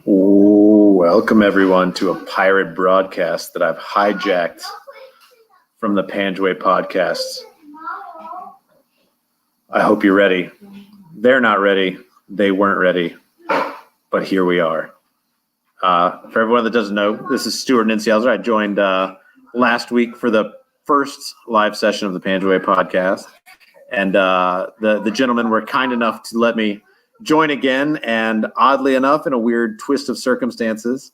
Welcome everyone to a pirate broadcast that I've hijacked from the Panjwai podcast. I hope you're ready. They're not ready. They weren't ready, but here we are. For everyone that doesn't know, this is Stuart Ninsielzer. I joined last week for the first live session of the Panjwai podcast, and the gentlemen were kind enough to let me join again, and oddly enough, in a weird twist of circumstances,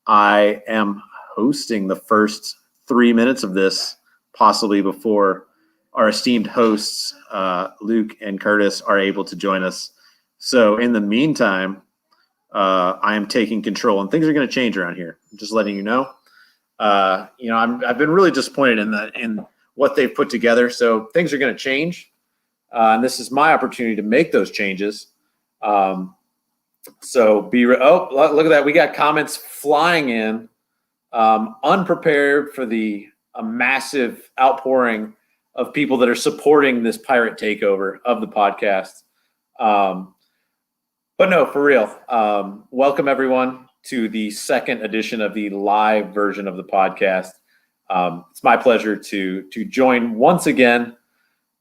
I am hosting the first 3 minutes of this, possibly before our esteemed hosts, Luke and Curtis, are able to join us. So in the meantime, I am taking control, and things are going to change around here. I'm just letting you know. I've been really disappointed in what they've put together, so things are going to change, and this is my opportunity to make those changes. Look at that. We got comments flying in, unprepared for the massive outpouring of people that are supporting this pirate takeover of the podcast. But no, for real. Welcome everyone to the second edition of the live version of the podcast. It's my pleasure to join once again,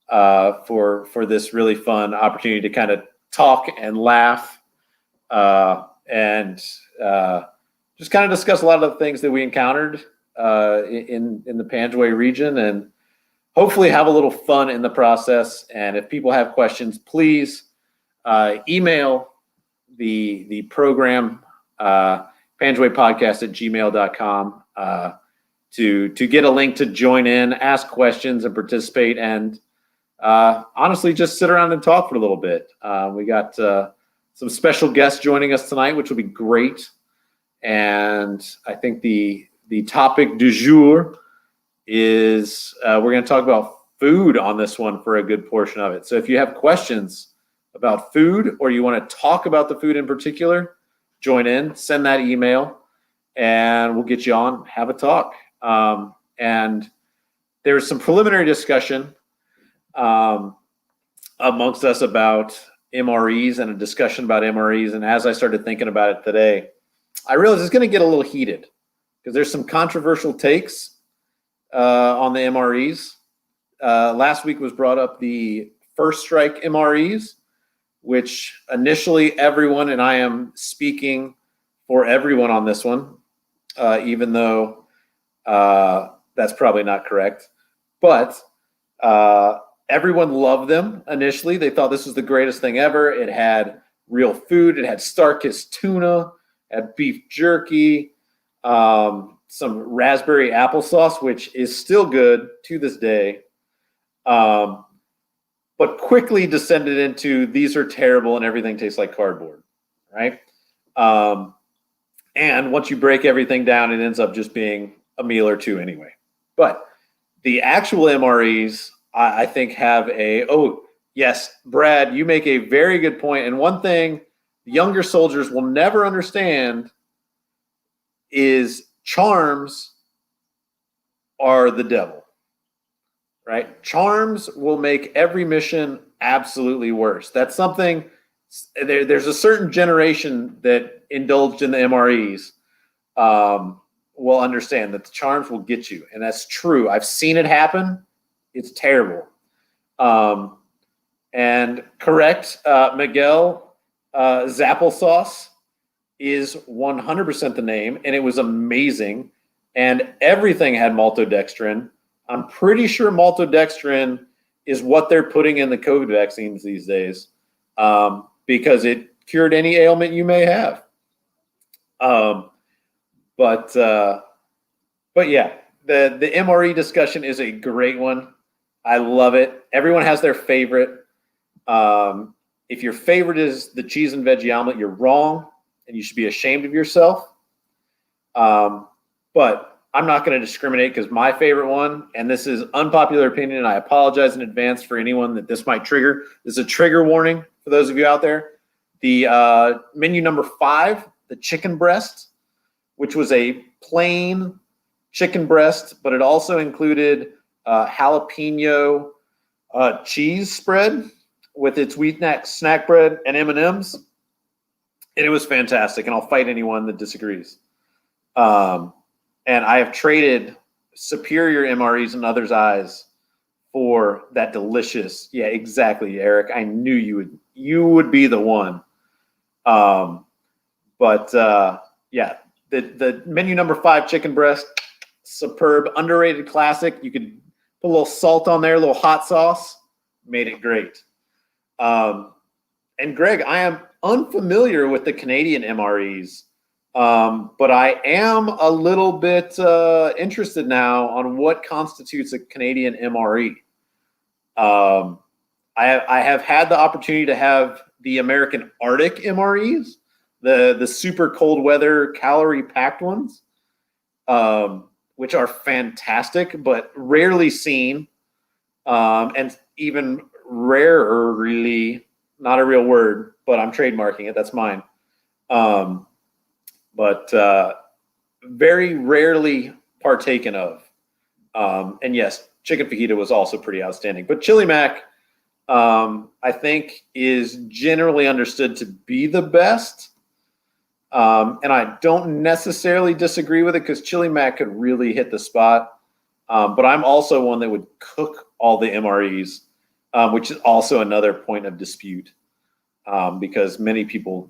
for this really fun opportunity to kind of talk and laugh, and just kind of discuss a lot of the things that we encountered in the Panjwai region, and hopefully have a little fun in the process. And if people have questions, please email the program, panjwaipodcast@gmail.com, to get a link to join in, ask questions, and participate, and honestly, just sit around and talk for a little bit. We got some special guests joining us tonight, which will be great. And I think the topic du jour is we're going to talk about food on this one for a good portion of it. So if you have questions about food, or you want to talk about the food in particular, join in, send that email, and we'll get you on, have a talk. And there's some preliminary discussion amongst us about MREs, and a discussion about MREs. And as I started thinking about it today, I realized it's going to get a little heated because there's some controversial takes on the MREs. Last week was brought up the first strike MREs, which initially everyone, and I am speaking for everyone on this one, even though that's probably not correct, but everyone loved them initially. They thought this was the greatest thing ever. It had real food. It had Star-Kissed tuna, had beef jerky, some raspberry applesauce, which is still good to this day, but quickly descended into these are terrible and everything tastes like cardboard, right? And once you break everything down, it ends up just being a meal or two anyway. But the actual MREs, I think, have yes, Brad, you make a very good point. And one thing younger soldiers will never understand is charms are the devil, right? Charms will make every mission absolutely worse. That's something, there's a certain generation that indulged in the MREs will understand that the charms will get you. And that's true. I've seen it happen. It's terrible. And correct, Miguel, Zapplesauce is 100% the name, and it was amazing. And everything had maltodextrin. I'm pretty sure maltodextrin is what they're putting in the COVID vaccines these days, because it cured any ailment you may have. But yeah, the MRE discussion is a great one. I love it. Everyone has their favorite. If your favorite is the cheese and veggie omelet, you're wrong, and you should be ashamed of yourself. But I'm not going to discriminate, because my favorite one, and this is unpopular opinion, and I apologize in advance for anyone that this might trigger. This is a trigger warning for those of you out there. The menu number 5, the chicken breast, which was a plain chicken breast, but it also included jalapeno cheese spread with its wheat snack bread and M&Ms. And it was fantastic, and I'll fight anyone that disagrees. And I have traded superior MREs in others' eyes for that delicious. Yeah, exactly, Eric. I knew you would be the one. But yeah, the menu number 5 chicken breast, superb, underrated classic. You could put a little salt on there, a little hot sauce, made it great. And Greg, I am unfamiliar with the Canadian MREs, but I am a little bit interested now on what constitutes a Canadian MRE. I have had the opportunity to have the American Arctic MREs, the super cold weather calorie packed ones, which are fantastic, but rarely seen, and even rarely, not a real word, but I'm trademarking it. That's mine. But very rarely partaken of. And yes, chicken fajita was also pretty outstanding. But chili mac, I think, is generally understood to be the best. And I don't necessarily disagree with it because chili mac could really hit the spot. But I'm also one that would cook all the MREs, which is also another point of dispute, because many people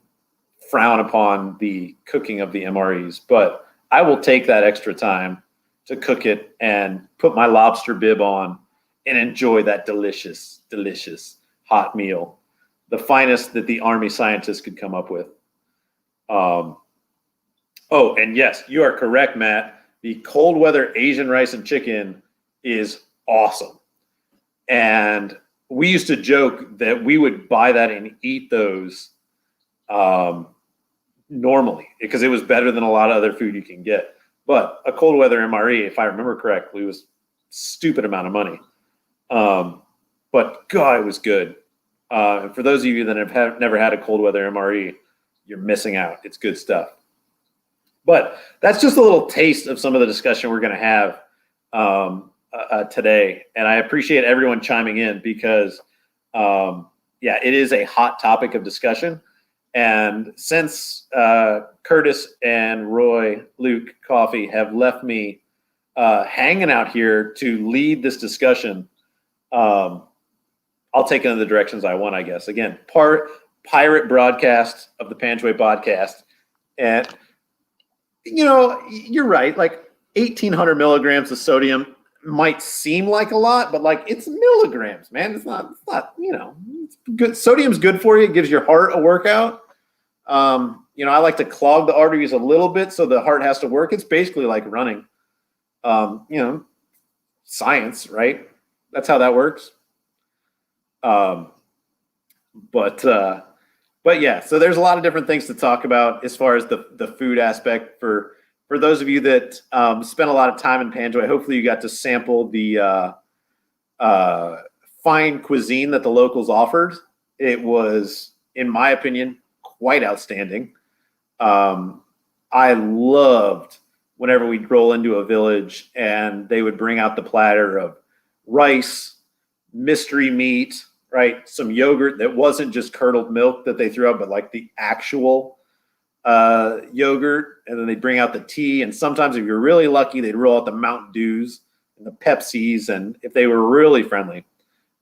frown upon the cooking of the MREs. But I will take that extra time to cook it and put my lobster bib on and enjoy that delicious, delicious hot meal, the finest that the Army scientists could come up with. Oh, and yes, you are correct, Matt. The cold weather Asian rice and chicken is awesome. And we used to joke that we would buy that and eat those normally because it was better than a lot of other food you can get. But a cold weather MRE, if I remember correctly, was a stupid amount of money. But God, it was good. And for those of you that have never had a cold weather MRE, you're missing out. It's good stuff. But that's just a little taste of some of the discussion we're going to have today. And I appreciate everyone chiming in because, yeah, it is a hot topic of discussion. And since Curtis and Roy, Luke, Coffee have left me hanging out here to lead this discussion, I'll take it in the directions I want, I guess. Again, pirate broadcast of the Panjwai podcast. And, you know, you're right. Like 1,800 milligrams of sodium might seem like a lot, but like it's milligrams, man. It's not, you know, it's good. Sodium's good for you. It gives your heart a workout. You know, I like to clog the arteries a little bit so the heart has to work. It's basically like running, you know, science, right? That's how that works. But yeah, so there's a lot of different things to talk about as far as the food aspect for those of you that spent a lot of time in Panjwai. Hopefully you got to sample the fine cuisine that the locals offered. It was, in my opinion, quite outstanding. I loved whenever we'd roll into a village and they would bring out the platter of rice, mystery meat, right? Some yogurt that wasn't just curdled milk that they threw out, but like the actual yogurt. And then they'd bring out the tea. And sometimes if you're really lucky, they'd roll out the Mountain Dews and the Pepsis. And if they were really friendly.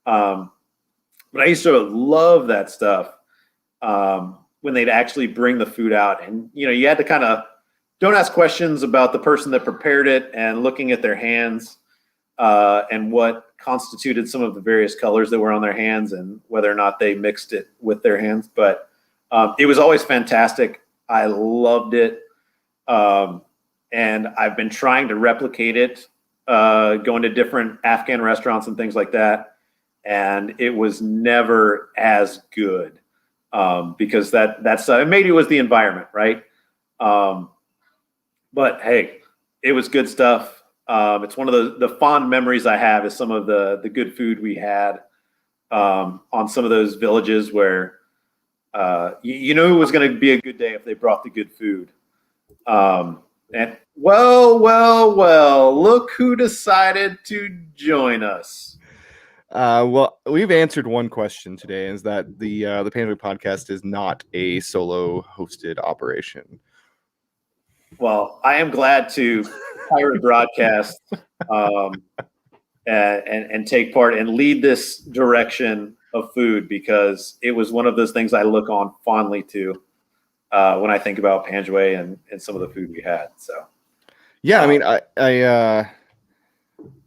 But I used to love that stuff when they'd actually bring the food out. And, you know, you had to kind of don't ask questions about the person that prepared it and looking at their hands and what constituted some of the various colors that were on their hands and whether or not they mixed it with their hands. But it was always fantastic. I loved it. And I've been trying to replicate it, going to different Afghan restaurants and things like that. And it was never as good because that's maybe it was the environment, right? But hey, it was good stuff. It's one of the fond memories I have is some of the good food we had on some of those villages where you knew it was going to be a good day if they brought the good food. And well, look who decided to join us. Well, we've answered one question today, is that the Panjwai podcast is not a solo hosted operation. Well, I am glad to pirate broadcast and take part and lead this direction of food, because it was one of those things I look on fondly to when I think about Panjwai and some of the food we had. So, yeah, I mean, I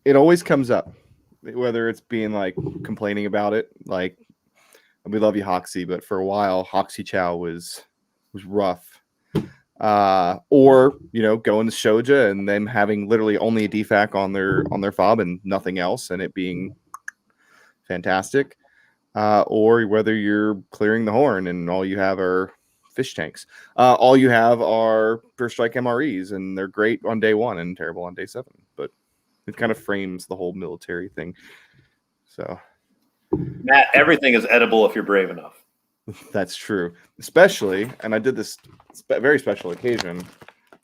it always comes up, whether it's being like complaining about it, like we love you, Hoxie, but for a while, Hoxie Chow was rough. Or going to Shoja and them having literally only a defac on their fob and nothing else, and it being fantastic. Or whether you're clearing the horn and all you have are fish tanks. All you have are First Strike MREs, and they're great on day 1 and terrible on day 7. But it kind of frames the whole military thing. So, Matt, everything is edible if you're brave enough. That's true. Especially, and I did this very special occasion.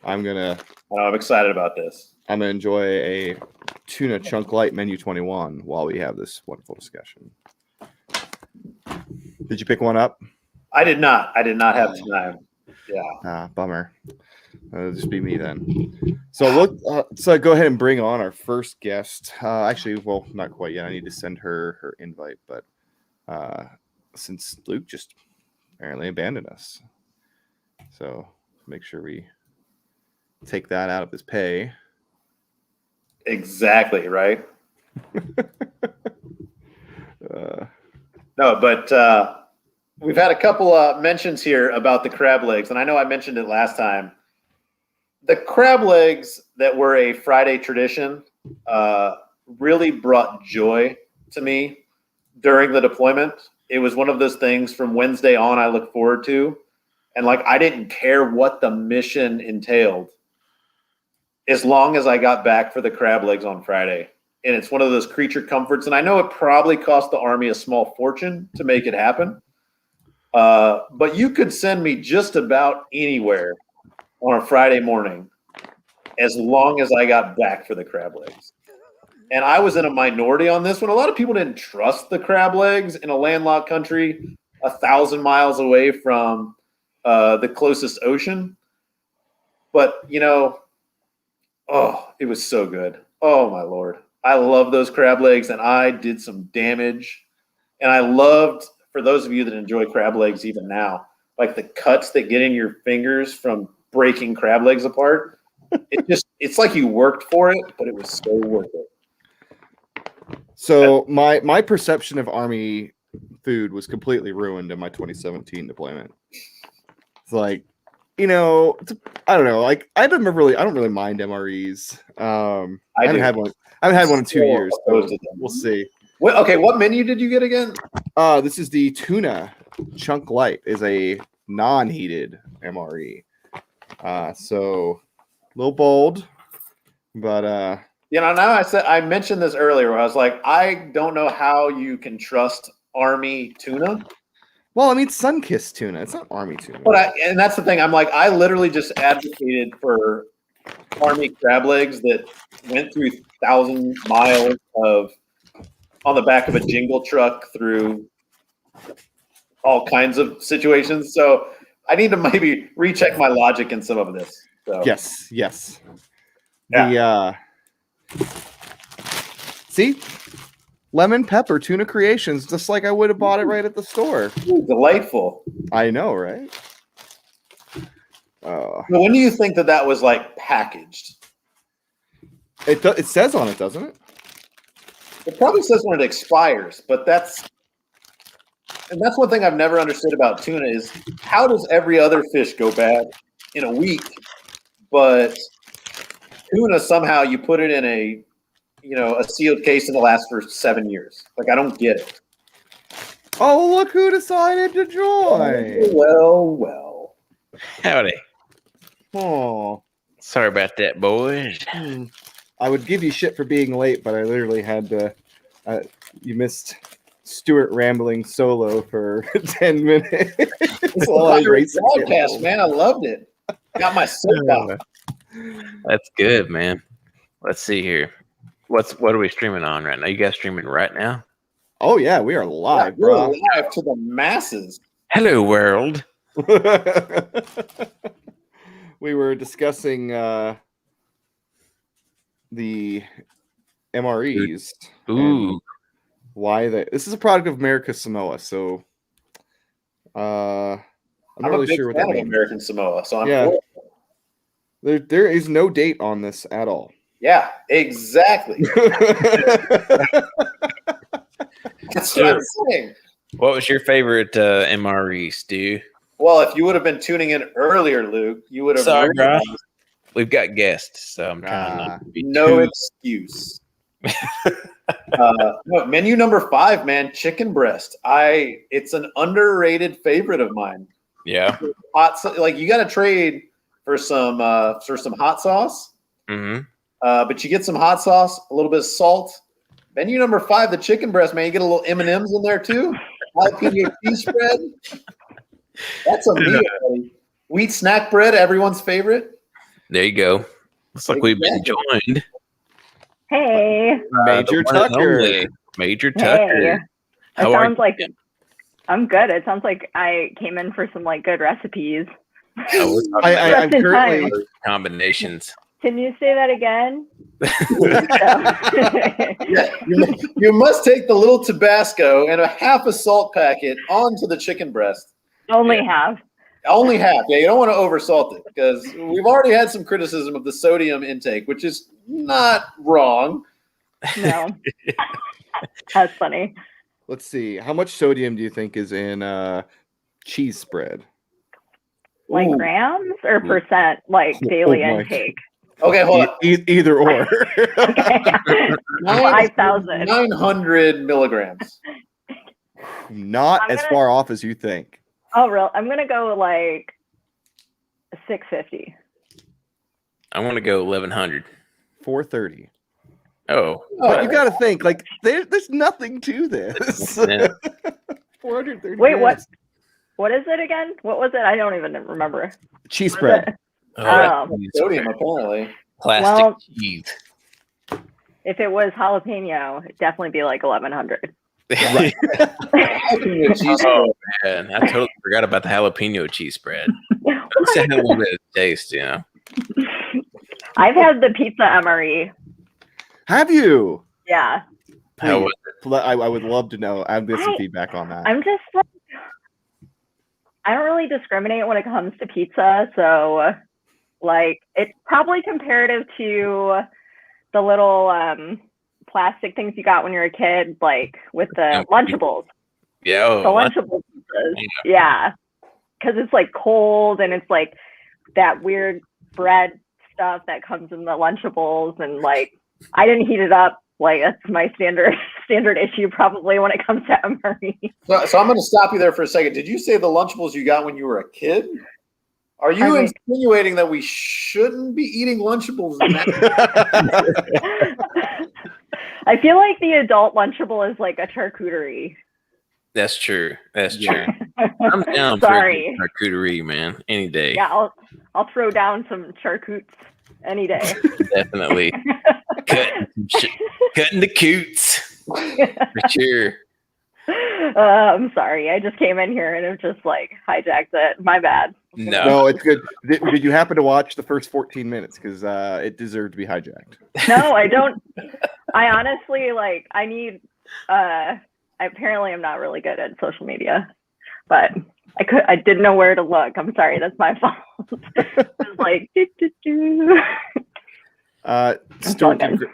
I'm excited about this. I'm gonna enjoy a tuna chunk light menu 21 while we have this wonderful discussion. Did you pick one up? I did not. I did not have time. Yeah. Bummer. It'll just be me then. So let's go ahead and bring on our first guest. Actually, well, not quite yet. I need to send her invite, but since Luke just apparently abandoned us, so make sure we take that out of his pay. Exactly, right? No, but we've had a couple mentions here about the crab legs, and I know I mentioned it last time. The crab legs that were a Friday tradition really brought joy to me during the deployment. It was one of those things from Wednesday on I look forward to. And I didn't care what the mission entailed as long as I got back for the crab legs on Friday. And it's one of those creature comforts. And I know it probably cost the Army a small fortune to make it happen. But you could send me just about anywhere on a Friday morning as long as I got back for the crab legs. And I was in a minority on this one. A lot of people didn't trust the crab legs in a landlocked country 1,000 miles away from the closest ocean. But, it was so good. Oh, my Lord. I love those crab legs, and I did some damage. And I loved, for those of you that enjoy crab legs even now, the cuts that get in your fingers from breaking crab legs apart. It's like you worked for it, but it was so worth it. So my perception of Army food was completely ruined in my 2017 deployment. It's I don't know. I don't really mind MREs. I haven't had one. I haven't had one in 2 years. So we'll see. What menu did you get again? This is the tuna chunk light. Is a non-heated MRE. So a little bold, but I mentioned this earlier where I was like, I don't know how you can trust Army tuna. Well, I mean, sun-kissed tuna. It's not Army tuna. And that's the thing. I'm like, I literally just advocated for Army crab legs that went through 1,000 miles on the back of a jingle truck through all kinds of situations. So I need to maybe recheck my logic in some of this. So. Yes. Yeah. See? Lemon pepper tuna creations, just like I would have bought it right at the store. Ooh, delightful. I know, right? When do you think that was packaged? It says on it, doesn't it? It probably says when it expires, but that's one thing I've never understood about tuna is how does every other fish go bad in a week, but tuna somehow you put it in a sealed case and it lasts for 7 years. I don't get it. Oh, look who decided to join. Well. Howdy. Oh. Sorry about that, boys. I would give you shit for being late, but I literally had to. You missed Stuart rambling solo for 10 minutes. It's a great broadcast, man. I loved it. Got my soapbox. That's good, man. Let's see here. What are we streaming on right now? You guys streaming right now? Oh yeah, we are live, We're bro. live to the masses. Hello, world. We were discussing the MREs. Ooh. And why this is a product of America Samoa, so I'm not really a big sure what fan that of means. American Samoa, so I'm Yeah. cool. There is no date on this at all. Yeah, exactly. That's what I'm saying. What was your favorite MRE, Stu? Well, if you would have been tuning in earlier, Luke, you would have Sorry, bro. realized We've got guests, so I'm trying not to be no too... excuse. No, menu number 5, man, chicken breast. It's an underrated favorite of mine. Yeah. Like you got to trade for some hot sauce. Mm-hmm. But you get some hot sauce, a little bit of salt. Menu number 5, the chicken breast, man. You get a little M&Ms in there too. Jalapeno cheese spread. That's a meal, buddy. Wheat snack bread, everyone's favorite. There you go. Looks like we've been joined. Hey. Major the one and Tucker. only Major Tucker. It How are sounds like you? I'm good. It sounds like I came in for some like good recipes. Oh, we're talking I'm Just in currently time. combinations. Can you say that again? Yeah, you must take the little Tabasco and a half a salt packet onto the chicken breast. Only half. Only half. Yeah, you don't want to oversalt it because we've already had some criticism of the sodium intake, which is not wrong. No. That's funny. let's see. How much sodium do you think is in cheese spread? Like Ooh. grams or percent, like daily my. intake. Okay, hold on. Either or. Okay. 5,000. 900 milligrams. Not I'm as gonna- far off as you think. Oh, real? I'm gonna go like 650. I want to go 1100. 430. Oh. But you got to think, like, there's nothing to this. Yeah. 430. Wait, grams. what is it again? What was it? I don't even remember. Cheese spread. Oh, Oh. cheese Sodium, spread. apparently. Plastic Well- cheese. If it was jalapeno, it'd definitely be like 1,100. Right. Jalapeno cheese Oh, spread. man. I totally forgot about the jalapeno cheese spread. At least I had a little bit of taste, you know. I've had the pizza MRE. Have you? Yeah. How Please. was I would love to know. I'd get some I- feedback on that. I'm just like, I don't really discriminate when it comes to pizza. So, like, it's probably comparative to the little plastic things you got when you're a kid, like with the Lunchables. Yeah. Oh, The Lunchable pizzas. Yeah. Because it's like cold and it's like that weird bread stuff that comes in the Lunchables. And like, I didn't heat it up. Like, that's my standard issue probably when it comes to MRE. So I'm going to stop you there for a second. Did you say the Lunchables you got when you were a kid? Are you I mean- insinuating that we shouldn't be eating Lunchables now? I feel like the adult Lunchable is like a charcuterie. That's true. That's true. Yeah. I'm down Sorry. for charcuterie, man. Any day. Yeah, I'll throw down some charcutes any day. Definitely. Cutting the coots. For sure. I'm sorry. I just came in here and it just like hijacked it. My bad. No. No, it's good. Did you happen to watch the first 14 minutes? Because it deserved to be hijacked. No, I don't. I honestly like. I need. Apparently, I'm not really good at social media, but I didn't know where to look. I'm sorry. That's my fault. It was like.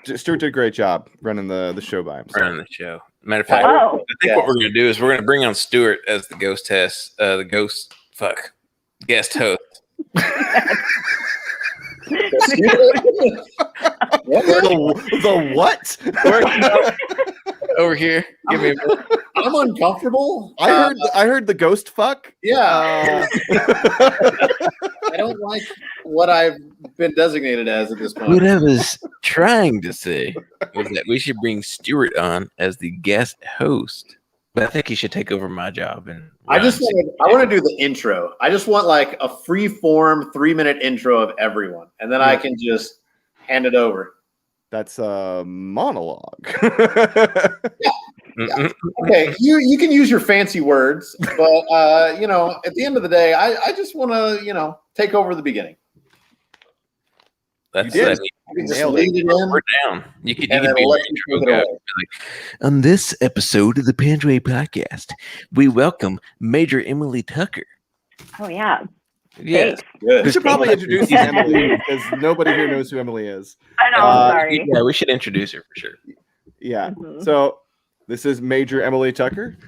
Stuart did a great job running the show by himself. Running the show. Matter of fact, Oh. I think what we're gonna do is we're gonna bring on Stuart as the guest host. The what? Over here. Give me a minute. I'm uncomfortable. I heard the ghost fuck. Yeah. I don't like what I've been designated as at this point. What I was trying to say was that we should bring Stuart on as the guest host. But I think he should take over my job. And I want to do the intro. I just want like a free form 3-minute intro of everyone, and then I can just hand it over. That's a monologue. Okay, you can use your fancy words, but at the end of the day, I just want to take over the beginning. That's You did. You can just Nailed lead it in, we're down. You could and then be let the you intro take it guy. away. On this episode of the Panjwai podcast, we welcome Major Emily Tucker. Oh yeah. Yes. Good. We should probably introduce Emily because nobody here knows who Emily is. I know. I'm sorry. Yeah, we should introduce her for sure. Yeah. Mhm. So this is Major Emily Tucker.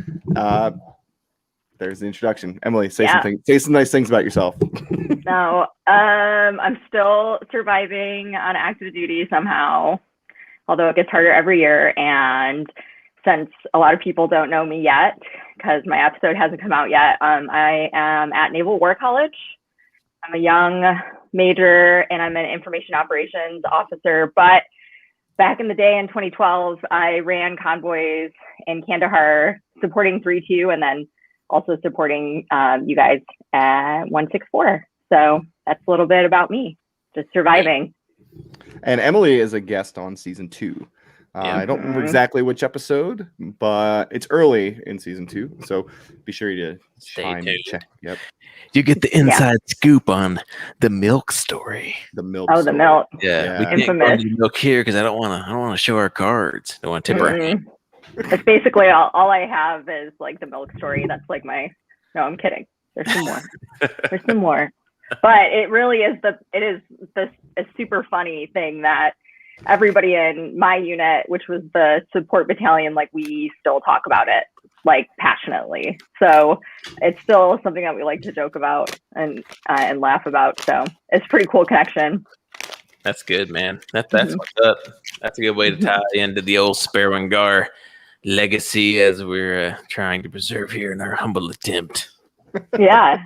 There's the introduction. Emily, say something. Say some nice things about yourself. So, I'm still surviving on active duty somehow, although it gets harder every year. And since a lot of people don't know me yet, because my episode hasn't come out yet, I am at Naval War College. I'm a young major, and I'm an information operations officer. But back in the day in 2012, I ran convoys in Kandahar, supporting 3-2, and then also supporting you guys at 164. So that's a little bit about me, just surviving. And Emily is a guest on season 2. I don't remember exactly which episode, but it's early in season 2. So be sure to chime and check. Yep. You get the inside scoop on the milk story. The milk. Oh, the milk. Yeah, we can't Infamous. go into milk here because I don't want to show our cards. I want to tip our hand. It's basically all I have is like the milk story. That's like no, I'm kidding. There's some more. There's some more. But it really is a super funny thing that everybody in my unit, which was the support battalion, like we still talk about it like passionately. So it's still something that we like to joke about and laugh about. So it's a pretty cool connection. That's good, man. That's what's up. That's a good way to tie into the old Sparwangar legacy as we're trying to preserve here in our humble attempt. Yeah.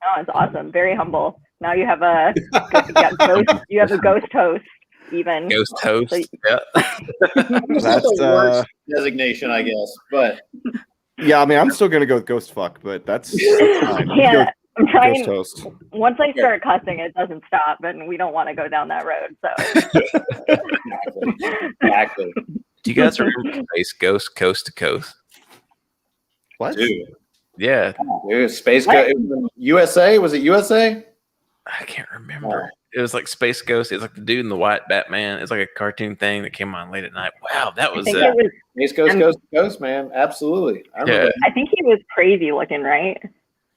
Oh, it's awesome. Very humble. Now you have a ghost host even. Ghost host. So, yeah. That's the worst designation, I guess. But yeah, I mean, I'm still gonna go with ghost fuck, but that's fine. I'm trying. Ghost host. Once I start cussing, it doesn't stop, and we don't want to go down that road. So exactly. Do you guys remember Space Ghost Coast to Coast? What? Dude. Yeah. Dude, Space Ghost. USA? Was it USA? I can't remember. It was like Space Ghost. It's like the dude in the white Batman. It's like a cartoon thing that came on late at night. Wow, that was. Space Ghost, man. Absolutely. I think he was crazy looking, right?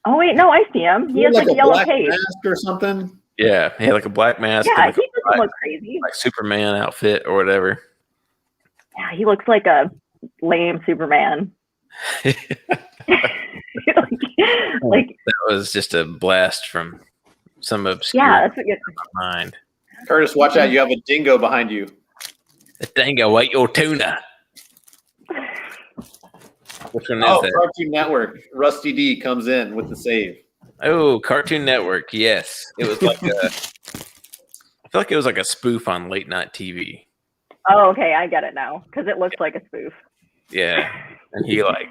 Oh wait, no, I see him. He has like a yellow black cape mask or something. Yeah, he had like a black mask. Yeah, like he doesn't look crazy. Like Superman outfit or whatever. Yeah, he looks like a lame Superman. like that was just a blast from some obscure that's a good mind. Curtis, watch out! You have a dingo behind you. A dingo ate your tuna. Which one is that? Cartoon Network. Rusty D comes in with the save. Oh, Cartoon Network. Yes, it was like I feel like it was like a spoof on late night TV. Oh, okay, I get it now because it looks like a spoof. Yeah, and he I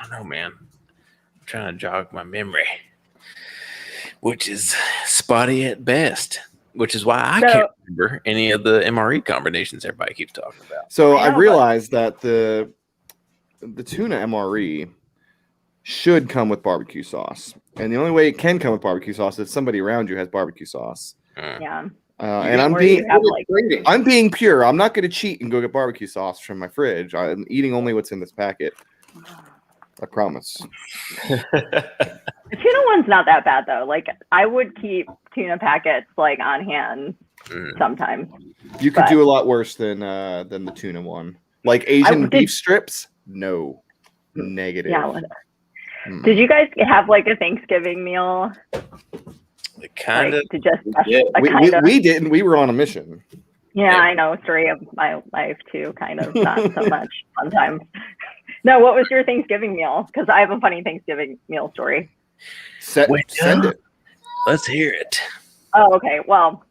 don't know, man. I'm trying to jog my memory, which is spotty at best. Which is why I can't remember any of the MRE combinations everybody keeps talking about. So I realized that the tuna MRE should come with barbecue sauce, and the only way it can come with barbecue sauce is if somebody around you has barbecue sauce. Yeah. And I'm being pure. I'm not going to cheat and go get barbecue sauce from my fridge. I'm eating only what's in this packet. I promise. The tuna one's not that bad though. Like I would keep tuna packets like on hand sometimes. You could do a lot worse than the tuna one. Like Asian beef strips? No. Negative. Yeah. Did you guys have like a Thanksgiving meal? Kind of. We didn't. We were on a mission. Yeah, I know. Story of my life too. Kind of not so much sometimes. No, what was your Thanksgiving meal? Because I have a funny Thanksgiving meal story. Send it. Let's hear it. Oh, okay. Well,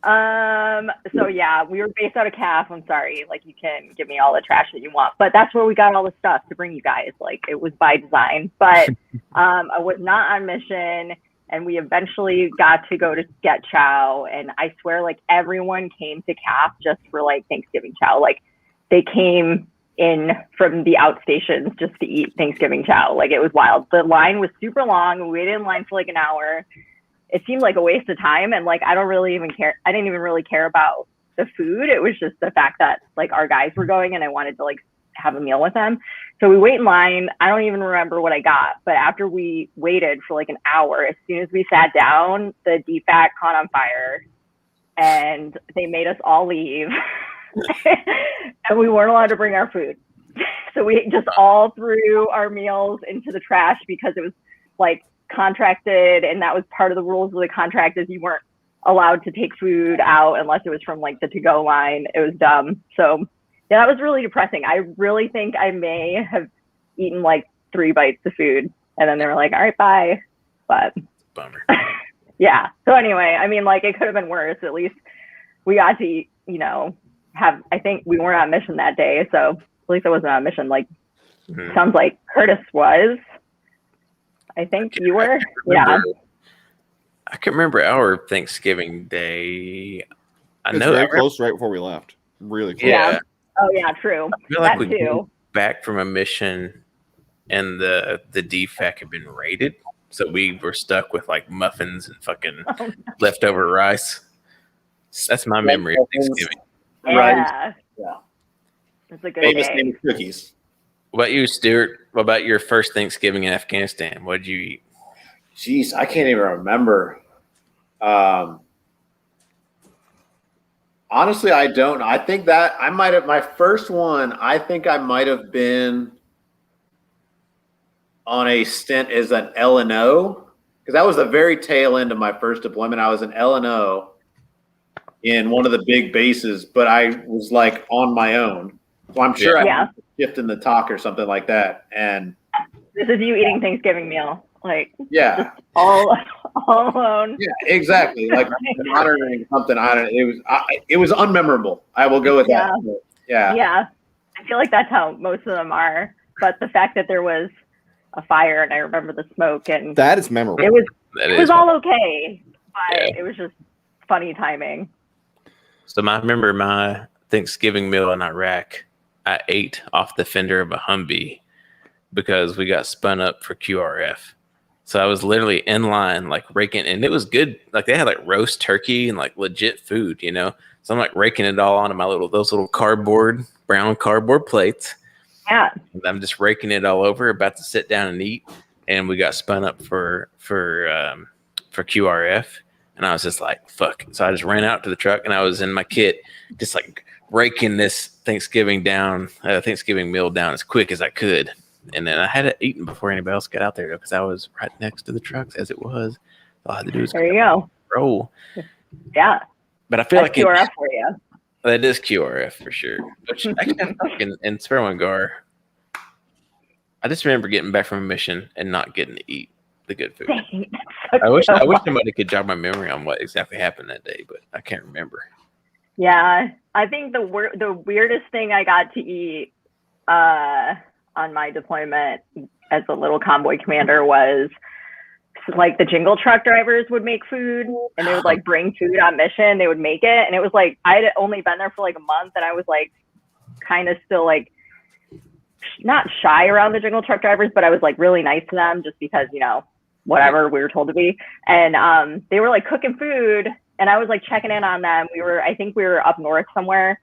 so yeah, we were based out of CAF. I'm sorry. Like you can give me all the trash that you want, but that's where we got all the stuff to bring you guys. Like it was by design, but I was not on mission. And we eventually got to go to get chow. And I swear, like everyone came to CAF just for like Thanksgiving chow. Like they came in from the outstations just to eat Thanksgiving chow. Like, it was wild. The line was super long. We waited in line for like an hour. It seemed like a waste of time. And like, I didn't even really care about the food. It was just the fact that like our guys were going and I wanted to like have a meal with them. So we wait in line. I don't even remember what I got, but after we waited for like an hour, as soon as we sat down, the DFAC caught on fire and they made us all leave. And we weren't allowed to bring our food. So we just all threw our meals into the trash because it was like contracted, and that was part of the rules of the contract, is you weren't allowed to take food out unless it was from like the to-go line. It was dumb. So yeah, that was really depressing. I really think I may have eaten like 3 bites of food and then they were like, all right, bye. But Bummer. yeah. So anyway, I mean, like, it could have been worse. At least we got to, you know, I think we weren't on mission that day. So at least I wasn't on mission. Like, sounds like Curtis was. I think you were. Yeah. I can remember our Thanksgiving Day. I It's know very close right before we left. Really close. Yeah. Oh yeah, true. I feel That like we too. came back from a mission and the DFAC had been raided. So we were stuck with like muffins and fucking leftover rice. That's my memory of Thanksgiving. Yeah. Yeah. It's a good Famous day. name is cookies. What about you, Stuart? What about your first Thanksgiving in Afghanistan? What did you eat? Jeez, I can't even remember. Honestly, I don't. I think that I might have, my first one, I think I might have been on a stint as an L&O, because that was the very tail end of my first deployment. I was an L&O in one of the big bases, but I was like on my own. So I'm sure I shift in the talk or something like that. And this is you eating Thanksgiving meal. Like, yeah, all alone. yeah, exactly. Like monitoring something. It was unmemorable. I will go with that. Yeah. Yeah. I feel like that's how most of them are. But the fact that there was a fire and I remember the smoke and That is memorable. it was all okay, but it was just funny timing. So I remember my Thanksgiving meal in Iraq. I ate off the fender of a Humvee because we got spun up for QRF. So I was literally in line, like raking, and it was good. Like they had like roast turkey and like legit food, you know. So I'm like raking it all onto those little brown cardboard plates. Yeah. And I'm just raking it all over, about to sit down and eat. And we got spun up for QRF, and I was just like, fuck. So I just ran out to the truck, and I was in my kit, just like raking this Thanksgiving meal down as quick as I could. And then I had it eaten before anybody else got out there because I was right next to the trucks as it was. All I had to do was there you go. roll. Yeah. But I feel That's like QRF for you. That is QRF for sure. Which in Sperwangar, I just remember getting back from a mission and not getting to eat the good food. I wish somebody could jog my memory on what exactly happened that day, but I can't remember. Yeah, I think the weirdest thing I got to eat on my deployment as a little convoy commander was like the jingle truck drivers would make food and they would like bring food on mission. They would make it, and it was like I had only been there for like a month, and I was like kind of still like not shy around the jingle truck drivers, but I was like really nice to them just because, you know, whatever we were told to be. And they were like cooking food, and I was like checking in on them. I think we were up north somewhere,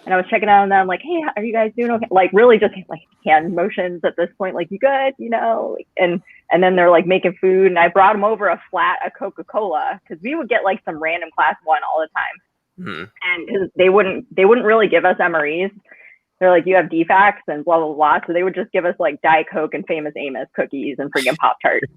and I was checking in on them like, hey, are you guys doing okay? Like really just like hand motions at this point, like, you good, you know? And then they're like making food, and I brought them over a flat of Coca-Cola because we would get like some random class 1 all the time. Mm-hmm. And because they wouldn't really give us MREs. They're like, you have defects and blah, blah, blah. So they would just give us like Diet Coke and Famous Amos cookies and freaking Pop-Tarts.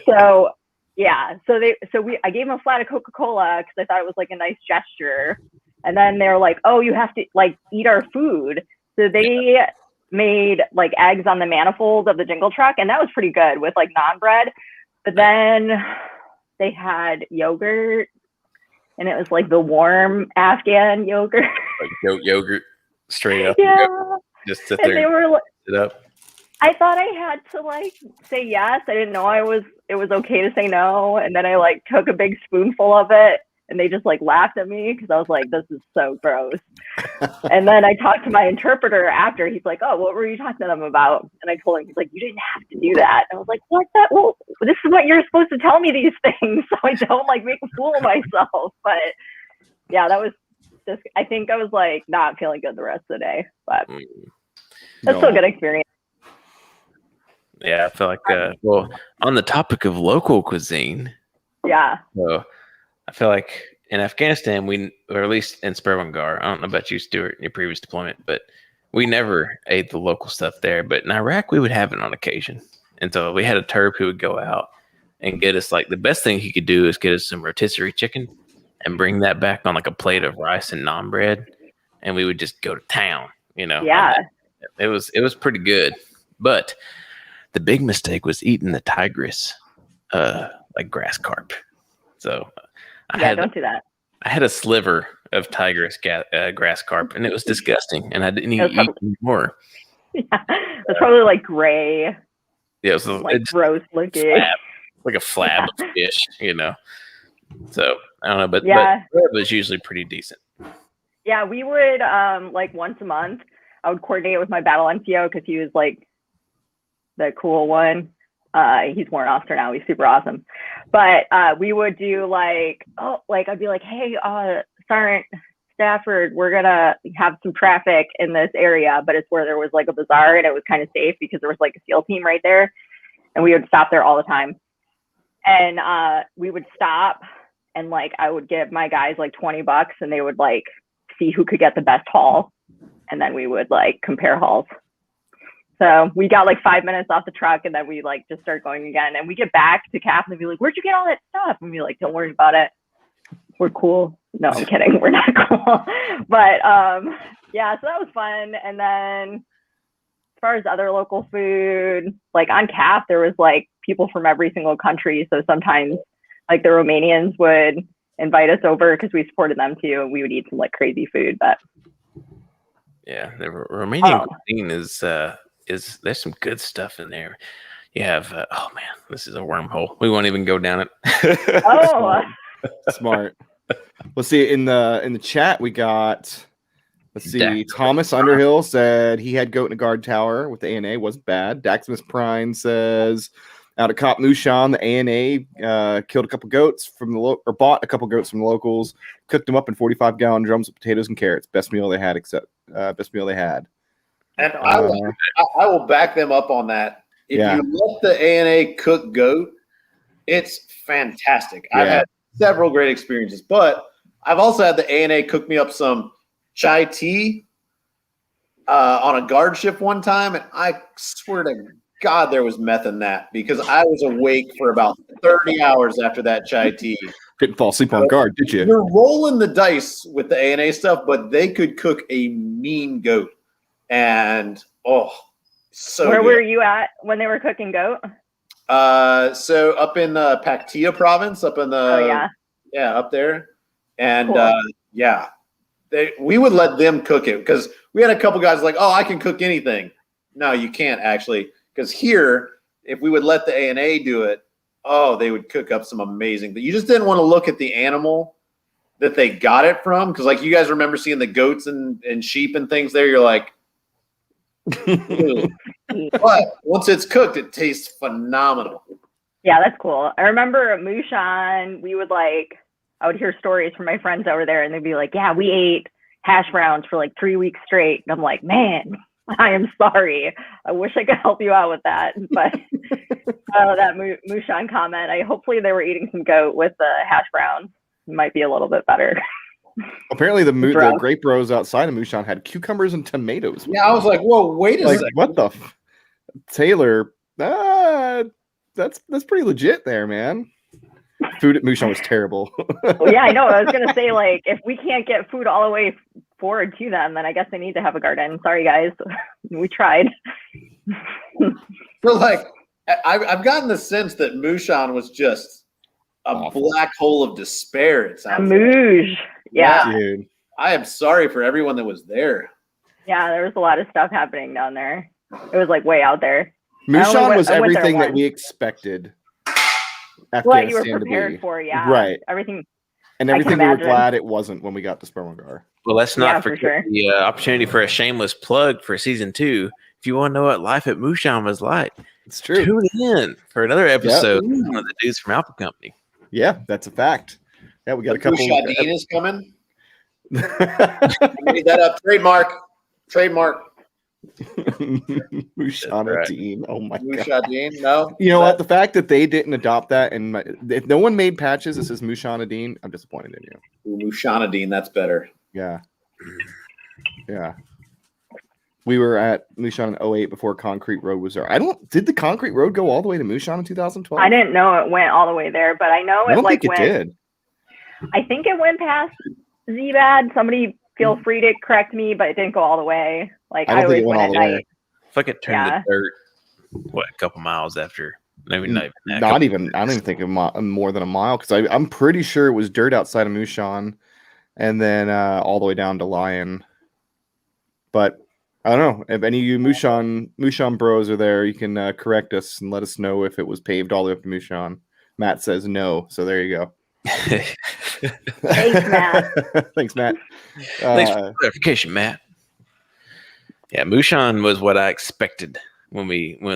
So yeah, I gave them a flat of Coca-Cola because I thought it was like a nice gesture. And then they were like, oh, you have to like eat our food. So they made like eggs on the manifold of the jingle truck, and that was pretty good with like naan bread. But then they had yogurt, and it was like the warm Afghan yogurt. Like yogurt straight up. Yeah. Just sit And there they and were like, sit up. I thought I had to like say yes. I didn't know it was okay to say no. And then I like took a big spoonful of it, And they just like laughed at me because I was like, this is so gross. And then I talked to my interpreter after. He's like, oh, what were you talking to them about? And I told him, he's like, you didn't have to do that. And I was like, what? Well, this is what you're supposed to tell me these things so I don't like make a fool of myself. But yeah, that was just, I think I was like not feeling good the rest of the day, but that's still a good experience. Yeah, I feel like, well, on the topic of local cuisine. Yeah. So I feel like in Afghanistan, or at least in Sperwangar, I don't know about you, Stuart, in your previous deployment, but we never ate the local stuff there. But in Iraq, we would have it on occasion. And so we had a Terp who would go out and get us, like, the best thing he could do is get us some rotisserie chicken and bring that back on like a plate of rice and naan bread. And we would just go to town, Yeah. It was pretty good. But the big mistake was eating the tigress, like grass carp. So don't do that. I had a sliver of tigress grass carp, and it was disgusting, and I didn't even eat more. Yeah, it's probably like gray. Yeah, it was like gross looking, like a flab of fish, So I don't know, but it was usually pretty decent. Yeah, we would like once a month. I would coordinate with my battle NCO because he was like the cool one. He's more an officer now. He's super awesome. But we would do I'd be like, hey, Sergeant Stafford, we're gonna have some traffic in this area, but it's where there was like a bazaar and it was kind of safe because there was like a SEAL team right there, and we would stop there all the time. And we would stop, and like I would give my guys like $20, and they would like see who could get the best haul, and then we would like compare hauls. So we got like 5 minutes off the truck, and then we like just start going again. And we get back to CAF and they'd be like, where'd you get all that stuff? And we'd be like, don't worry about it. We're cool. No, I'm kidding. We're not cool. But yeah, so that was fun. And then as far as other local food, like on CAF, there was like people from every single country. So sometimes like the Romanians would invite us over because we supported them too. And we would eat some like crazy food. But yeah, the Romanian cuisine is there's some good stuff in there. You have oh man, this is a wormhole. We won't even go down it. Oh, smart. Let's see, in the chat we got, let's see, Thomas Underhill said he had goat in a guard tower with the ANA, wasn't bad. Daximus Prime says out at Cop Mushan, the ANA killed a couple goats from or bought a couple goats from the locals, cooked them up in 45-gallon drums with potatoes and carrots. Best meal they had. And I will back them up on that. If you let the ANA cook goat, it's fantastic. I've had several great experiences, but I've also had the ANA cook me up some chai tea on a guard shift one time, and I swear to God there was meth in that because I was awake for about 30 hours after that chai tea. Didn't fall asleep on guard, did you? You're rolling the dice with the ANA stuff, but they could cook a mean goat. And so where good. were you at when they were cooking goat? So up in Paktia province, up in the up there, and cool. We would let them cook it because we had a couple guys like, oh, I can cook anything. No, you can't actually, because here, if we would let the ANA do it, they would cook up some amazing. But you just didn't want to look at the animal that they got it from, because like you guys remember seeing the goats and sheep and things there, you're like. But once it's cooked, it tastes phenomenal. Yeah, that's cool. I remember at Mushan, I would hear stories from my friends over there, and they'd be like, yeah, we ate hash browns for like 3 weeks straight. And I'm like, man, I am sorry. I wish I could help you out with that. But that Mushan comment, hopefully they were eating some goat with the hash browns. It might be a little bit better. Apparently the grape bros outside of Mushan had cucumbers and tomatoes. Yeah, I was like, whoa, wait a second. What the Taylor, that's pretty legit there, man. Food at Mushan was terrible. Well, yeah, I know. I was going to say, like, if we can't get food all the way forward to them, then I guess they need to have a garden. Sorry, guys. We tried. But, like, I've gotten the sense that Mushan was just a black hole of despair. It sounds like. Yeah. Dude. I am sorry for everyone that was there. Yeah, there was a lot of stuff happening down there. It was, like, way out there. Mushan was everything that we expected Afghanistan what you were prepared for, yeah. Right. Everything. And I can everything we were imagine. glad it wasn't when we got to Spermangar. Well, let's Yeah, not for forget sure. the opportunity for a shameless plug for season 2. If you want to know what life at Mushan was like, It's true. tune in for another episode with Ooh. one of the dudes from Alpha Company. Yeah, that's a fact. Yeah, we got a couple. Musha Dean is coming. Made that up. Trademark. Mushana right. Dean. Oh my god. Musha Dean. No. You know what? The fact that they didn't adopt that, and if no one made patches that says Mushana Dean, I'm disappointed in you. Ooh, Mushana Dean. That's better. Yeah. Yeah. We were at Mushan in 08 before Concrete Road was there. Did the Concrete Road go all the way to Mushan in 2012? I didn't know it went all the way there, but I know I it don't like think it went. did. I think it went past Zbad. Somebody feel free to correct me, but it didn't go all the way. Like I I don't always think it went went all at the way. night. If I could turn Yeah. the dirt, a couple miles after? Maybe not even that. Not even. I don't even think of more than a mile because I'm pretty sure it was dirt outside of Mushan, and then all the way down to Lion. But I don't know if any of you Mushan bros are there. You can correct us and let us know if it was paved all the way up to Mushan. Matt says no, so there you go. Thanks, Matt. Thanks, Matt. Thanks for the clarification, Matt. Yeah, Mushan was what I expected when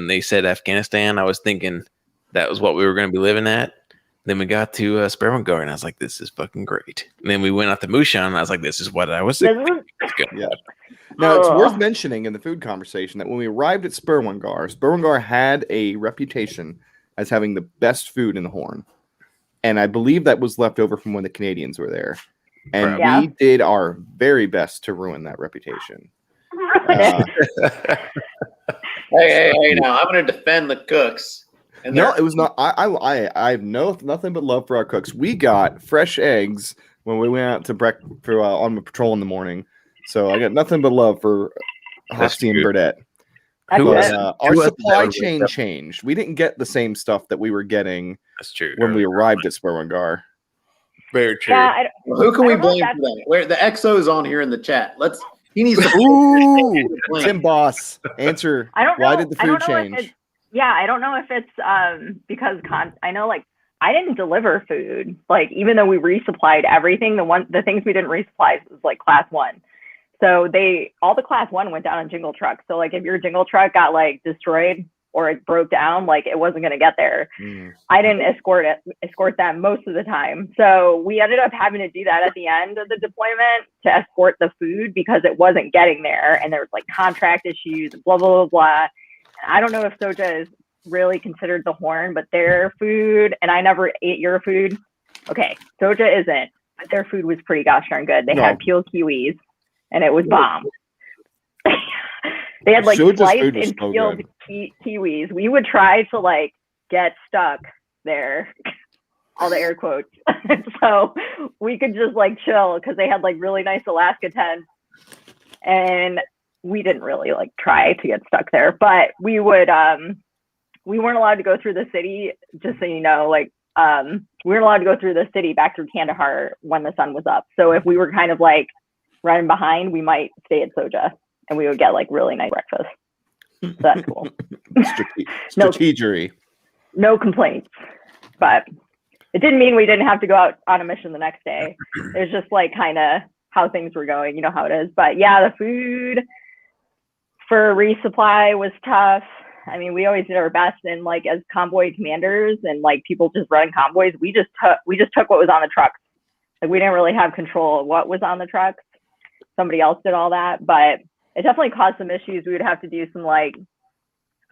they said Afghanistan. I was thinking that was what we were going to be living at. Then we got to Spermangar, and I was like, "This is fucking great." And then we went out to Mushan, and I was like, "This is what I was." This is- Yeah. Now, it's Ugh. worth mentioning in the food conversation that when we arrived at Spermangar had a reputation as having the best food in the Horn. And I believe that was left over from when the Canadians were there. And Yeah. we did our very best to ruin that reputation. Uh, Hey, now I'm going to defend the cooks. And no, they're- it was not. I have nothing but love for our cooks. We got fresh eggs when we went out to on patrol in the morning. So I got nothing but love for That's Hosty and true. Burdette. That's Who it. else? Our Who else supply was chain there? changed. We didn't get the same stuff that we were getting That's true. when we arrived at Spermangar. Very true. Yeah, I don't- Who can I we don't know if blame for that? Where the XO's on here in the chat. He needs to Ooh, blame. Tim Boss, answer. I don't know. Why did the I don't food know if change? it's- yeah, I don't know if it's because I know like I didn't deliver food. Like even though we resupplied everything, the things we didn't resupply was like class 1. So all the class 1 went down on jingle trucks. So like if your jingle truck got like destroyed or it broke down, like it wasn't gonna get there. I didn't escort them most of the time. So we ended up having to do that at the end of the deployment to escort the food because it wasn't getting there and there was like contract issues, blah, blah, blah, blah. I don't know if Soja is really considered the Horn, but their food, and I never ate your food. Okay, Soja isn't, but their food was pretty gosh darn good. They had peeled kiwis and it was bomb. They had like Soja's sliced food was and so peeled good. kiwis. We would try to like get stuck there, all the air quotes. So we could just like chill because they had like really nice Alaska tents, and we didn't really like try to get stuck there. But we would we weren't allowed to go through the city. Just so you know, like we weren't allowed to go through the city back through Kandahar when the sun was up. So if we were kind of like running behind, we might stay at Soja. And we would get like really nice breakfast. So that's cool. Strategery. No complaints. But it didn't mean we didn't have to go out on a mission the next day. It was just like kind of how things were going. You know how it is. But yeah, the food for resupply was tough. I mean, we always did our best, and like as convoy commanders and like people just running convoys, we just took what was on the trucks. Like we didn't really have control of what was on the trucks. Somebody else did all that, but it definitely caused some issues. We would have to do some like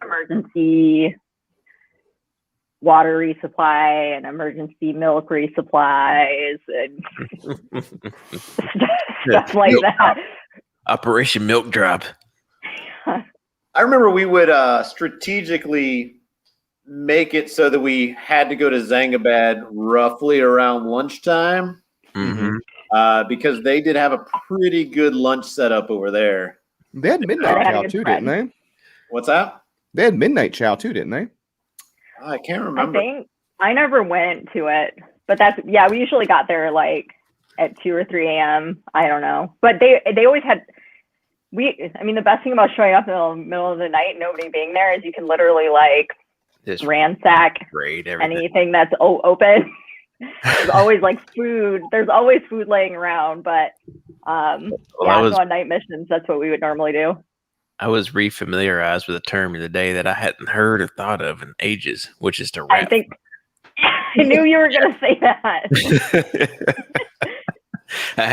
emergency water resupply and emergency milk resupplies and stuff like that. Operation Milk Drop. I remember we would strategically make it so that we had to go to Zangabad roughly around lunchtime because they did have a pretty good lunch setup over there. They had midnight chow too, didn't they? What's that? They had midnight chow too, didn't they? I can't remember. I think I never went to it, but we usually got there like at 2 or 3 a.m. I don't know, but they always had. I mean, the best thing about showing up in the middle of the night, nobody being there, is you can literally like Just ransack raid everything. anything that's open. There's always like food. There's always food laying around, but so on night missions, that's what we would normally do. I was refamiliarized with a term the day that I hadn't heard or thought of in ages, which is to rat. I knew you were going to say that.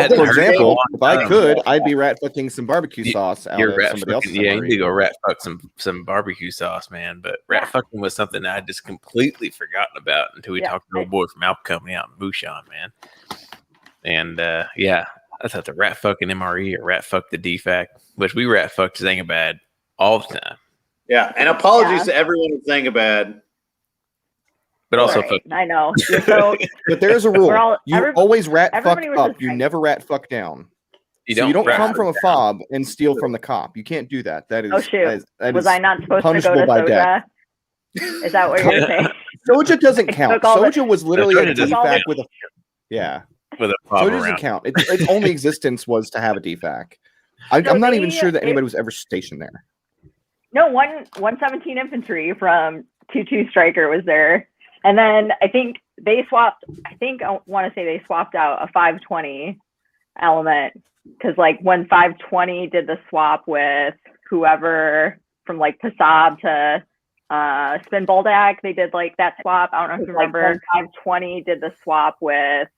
For example, if I could, I'd be rat fucking some barbecue sauce out of somebody else's. Yeah, you need to go rat fuck some barbecue sauce, man. But rat fucking was something I just completely forgotten about until we talked to old boy from Alp Company out in Mushan, man. And I thought the rat fucking MRE or rat fuck the DFAC, which we rat fucked Zangabad all the time. Yeah, and apologies to everyone in Zangabad. But also, I know. But there's a rule. You always rat fuck up. You never rat fuck down. You don't come from a fob and steal from the cop. You can't do that. That is. Oh shoot! Was I not supposed to go to Soja? Is that what you're saying? Soja doesn't count. Soja was literally a DFAC with a with a fob. Soja doesn't count. Its only existence was to have a DFAC. I'm not even sure that anybody was ever stationed there. No, 117 infantry from 2-2 Striker was there. And then I think they swapped, I want to say they swapped out a 520 element because like when 520 did the swap with whoever from like Pasab to Spin Boldak, they did like that swap. I don't know if you remember. 520 did the swap with,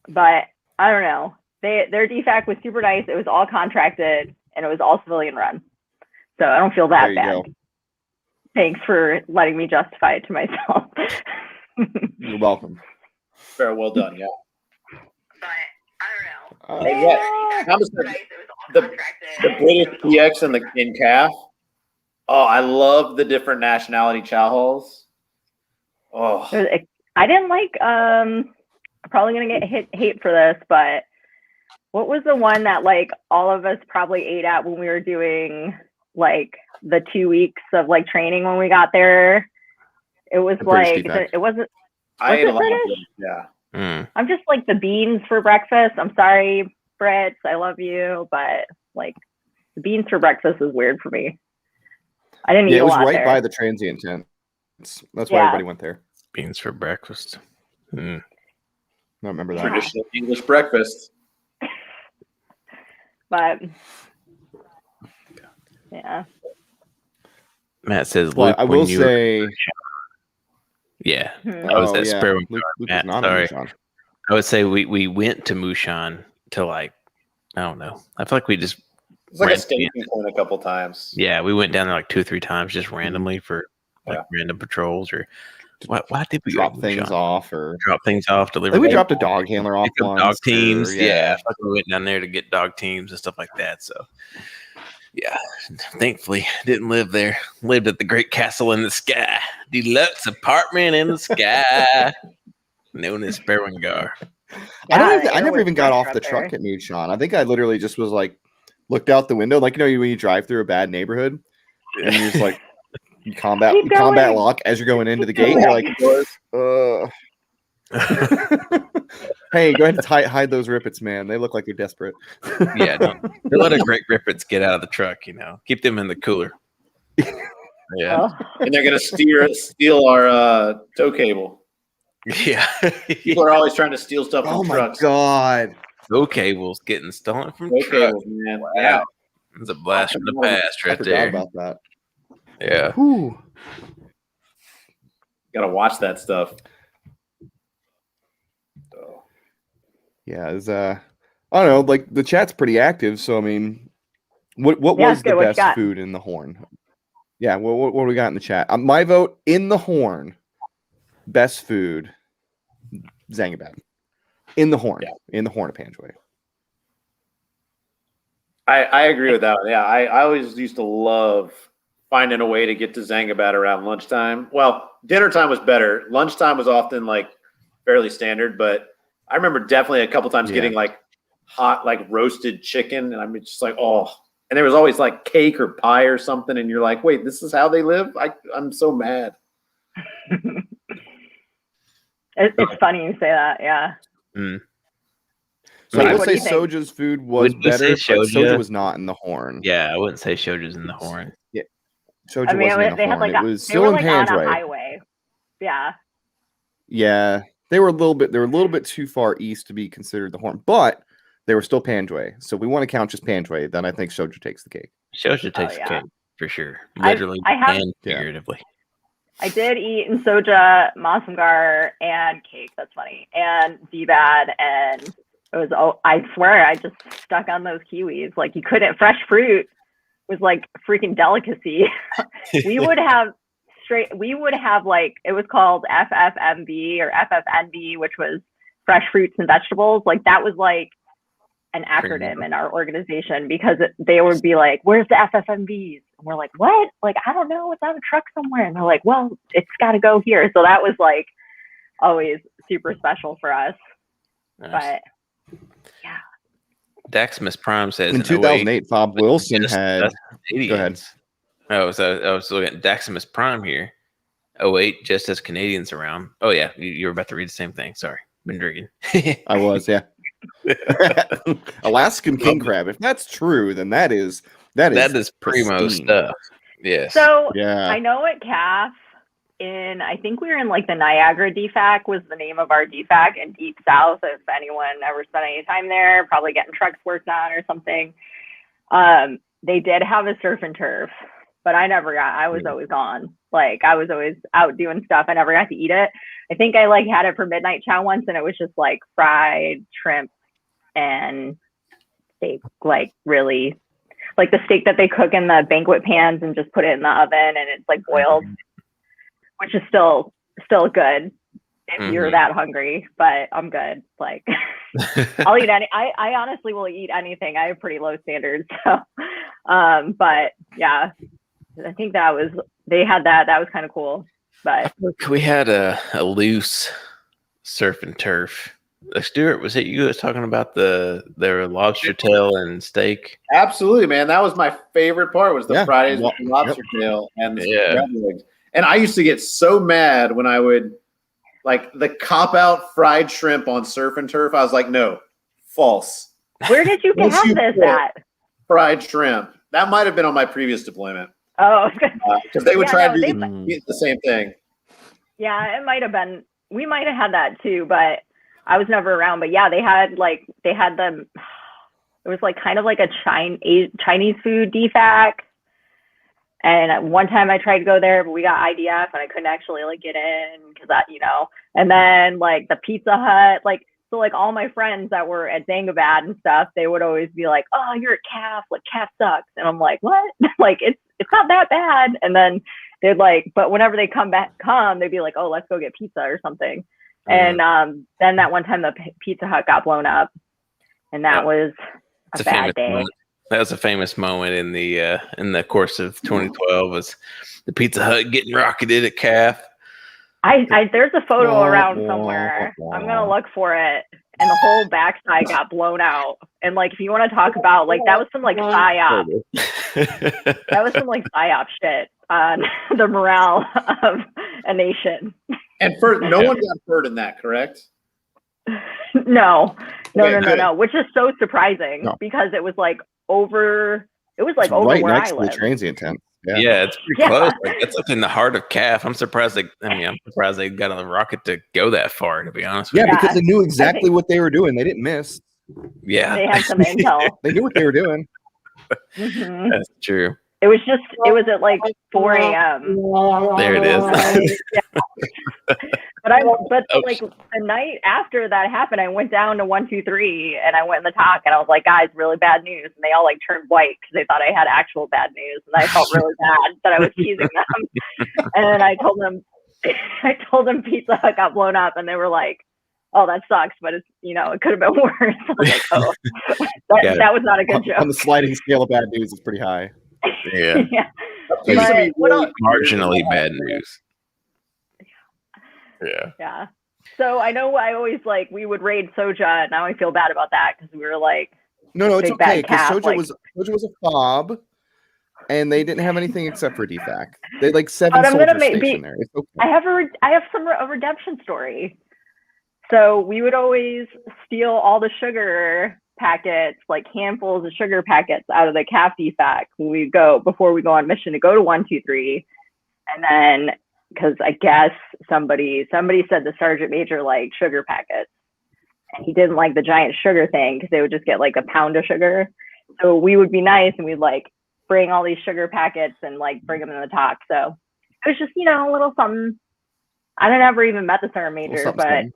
but I don't know. Their DFAC was super nice. It was all contracted and it was all civilian run. So I don't feel that bad. Go. Thanks for letting me justify it to myself. You're welcome. Very well done, yeah. But I don't know. The British PX in CAF. Oh, I love the different nationality chow halls. Oh, I didn't like. I'm probably gonna get hate for this, but what was the one that like all of us probably ate at when we were doing like the 2 weeks of like training when we got there? It was like it wasn't. I ate a lot British? of them, yeah. I'm just like the beans for breakfast. I'm sorry, Brits. I love you, but like the beans for breakfast is weird for me. I didn't eat a lot. It was right there. by the transient tent. That's why everybody went there. Beans for breakfast. I remember that. Traditional English breakfast. But yeah. Matt says, well, I will say. Yeah, I was at Spare One. Matt, sorry. I would say we went to Mushan to like, I don't know. I feel like we just. It's like a staging point a couple times. Yeah, we went down there like 2 or 3 times just randomly for like random patrols or. Why did we drop things off or drop things off? Deliver. We dropped a dog handler off. Dog teams. Yeah, we went down there to get dog teams and stuff like that. So. Yeah, thankfully didn't live there. Lived at the Great Castle in the Sky, deluxe apartment in the sky, known as Sparwangar. I never even got off the truck at Mushan. I think I literally just was like, looked out the window, like when you drive through a bad neighborhood, and you're just like, you combat lock as you're going into the gate. You're like, hey, go ahead and hide those rippets, man. They look like they're desperate. Yeah, don't let a great rippets get out of the truck. Keep them in the cooler. Yeah, and they're gonna steal our tow cable. Yeah, people are always trying to steal stuff from trucks. Oh my god, tow cables getting stolen from trucks. Cables, man. Wow. Yeah, it's a blast from the past, right there. About that. Yeah. Whew. Gotta watch that stuff. Yeah, it's I don't know, like the chat's pretty active, so I mean, what was the best food in the Horn? Yeah, what do we got in the chat? My vote in the Horn, best food, Zangabad. In the Horn, in the Horn of Panjwai. I agree with that one. Yeah, I always used to love finding a way to get to Zangabad around lunchtime. Well, dinner time was better. Lunchtime was often like fairly standard, but I remember definitely a couple times getting like hot, like roasted chicken. And I'm just like, oh, and there was always like cake or pie or something. And you're like, wait, this is how they live? I'm so mad. It's funny you say that. Yeah. Mm. So I will say Soja's food was better, but Soja was not in the Horn. Yeah, I wouldn't say Soja's in the Horn. Yeah. Soja wasn't in the Horn. It was still in Panjwai. On a highway. Yeah. Yeah. They were a little bit too far east to be considered the Horn, but they were still Panjwai. So if we want to count just Panjwai, then I think Soja takes the cake. Soja takes the cake for sure, I literally have- and figuratively. I did eat in Soja, Masamgar, and cake. That's funny. And D-Bad, and it was. Oh, I swear, I just stuck on those kiwis. Like you couldn't. Fresh fruit was like a freaking delicacy. We would have like it was called FFMB or FFNB, which was fresh fruits and vegetables. Like that was like an acronym in our organization because they would be like, "Where's the FFMBs?" And we're like, "What? Like I don't know. It's on a truck somewhere." And they're like, "Well, it's got to go here." So that was like always super special for us. Nice. But yeah. Daximus Prime says In 2008, Bob Wilson had. Go ahead. Oh, so I was looking at Daximus Prime here. 08, just as Canadians around. Oh yeah, you were about to read the same thing. Sorry, been drinking. I was, yeah. Alaskan king crab. If that's true, then that is primo pristine. stuff. Yes. So Yeah. I know at CAF I think we were in like the Niagara DFAC was the name of our DFAC in Deep South. If anyone ever spent any time there, probably getting trucks worked on or something. They did have a surf and turf, but I never got. I was always on. Like I was always out doing stuff. I never got to eat it. I think I like had it for midnight chow once, and it was just like fried shrimp and steak, like really, like the steak that they cook in the banquet pans and just put it in the oven, and it's like boiled, which is still good if you're that hungry. But I'm good. Like I'll eat any. I honestly will eat anything. I have pretty low standards. So, but yeah, I think they had that. That was kind of cool. But we had a loose surf and turf. Stuart, was it you that was talking about their lobster tail and steak? Absolutely, man. That was my favorite part was the Fridays with the lobster tail and the scrambled eggs. And I used to get so mad when I would like the cop out fried shrimp on surf and turf. I was like, no, false. Where did you have this at? Fried shrimp. That might have been on my previous deployment. Oh, because they would try to do the same thing. Yeah, it might have been. We might have had that too, but I was never around. But yeah, they had them. It was like kind of like a Chinese food DFAC. And one time I tried to go there, but we got IDF and I couldn't actually like get in because that, and then like the Pizza Hut, so all my friends that were at Zangabad and stuff, they would always be like, "Oh, you're at CAF, like CAF sucks." And I'm like, "What?" Like it's not that bad. And then they'd but whenever they they'd be like, "Oh, let's go get pizza or something." And then that one time the Pizza Hut got blown up, and that was a bad day. Moment. That was a famous moment in the course of 2012 was the Pizza Hut getting rocketed at CAF. There's a photo around somewhere. I'm gonna look for it. And the whole backside got blown out. And if you want to talk about that was some psyop. That was some psyop shit on the morale of a nation. And no one got hurt in that, correct? No. Which is so surprising because it was over. It was over right where next I to live. the transient tent. Yeah, it's pretty close. That's in the heart of CAF. I'm surprised. I'm surprised they got on the rocket to go that far. To be honest with you, because they knew exactly what they were doing. They didn't miss. Yeah, they had some intel. They knew what they were doing. Mm-hmm. That's true. It was at 4 a.m. There it is. But the night after that happened, I went down to 123 and I went in the talk and I was like, "Guys, really bad news." And they all turned white because they thought I had actual bad news, and I felt really bad that I was teasing them. And I told them Pizza Hut got blown up, and they were like, "Oh, that sucks, but it's it could have been worse." I was like, "Oh, that was not a good joke." On the sliding scale of bad news, it's pretty high. Yeah. Marginally bad news. Yeah. So I know I always we would raid Soja. Now I feel bad about that because we were no, it's okay because Soja was a fob, and they didn't have anything except for DFAC. They 7 soldiers stationed there. It's okay. I have a redemption story. So we would always steal all the sugar packets, handfuls of sugar packets out of the CAF DFAC before we go on mission to go to 123. And then because I guess somebody said the sergeant major liked sugar packets, and he didn't like the giant sugar thing because they would just get like a pound of sugar. So we would be nice and we'd like bring all these sugar packets and like bring them in the talk. So it was just, a little something. I never even met the sergeant major, but a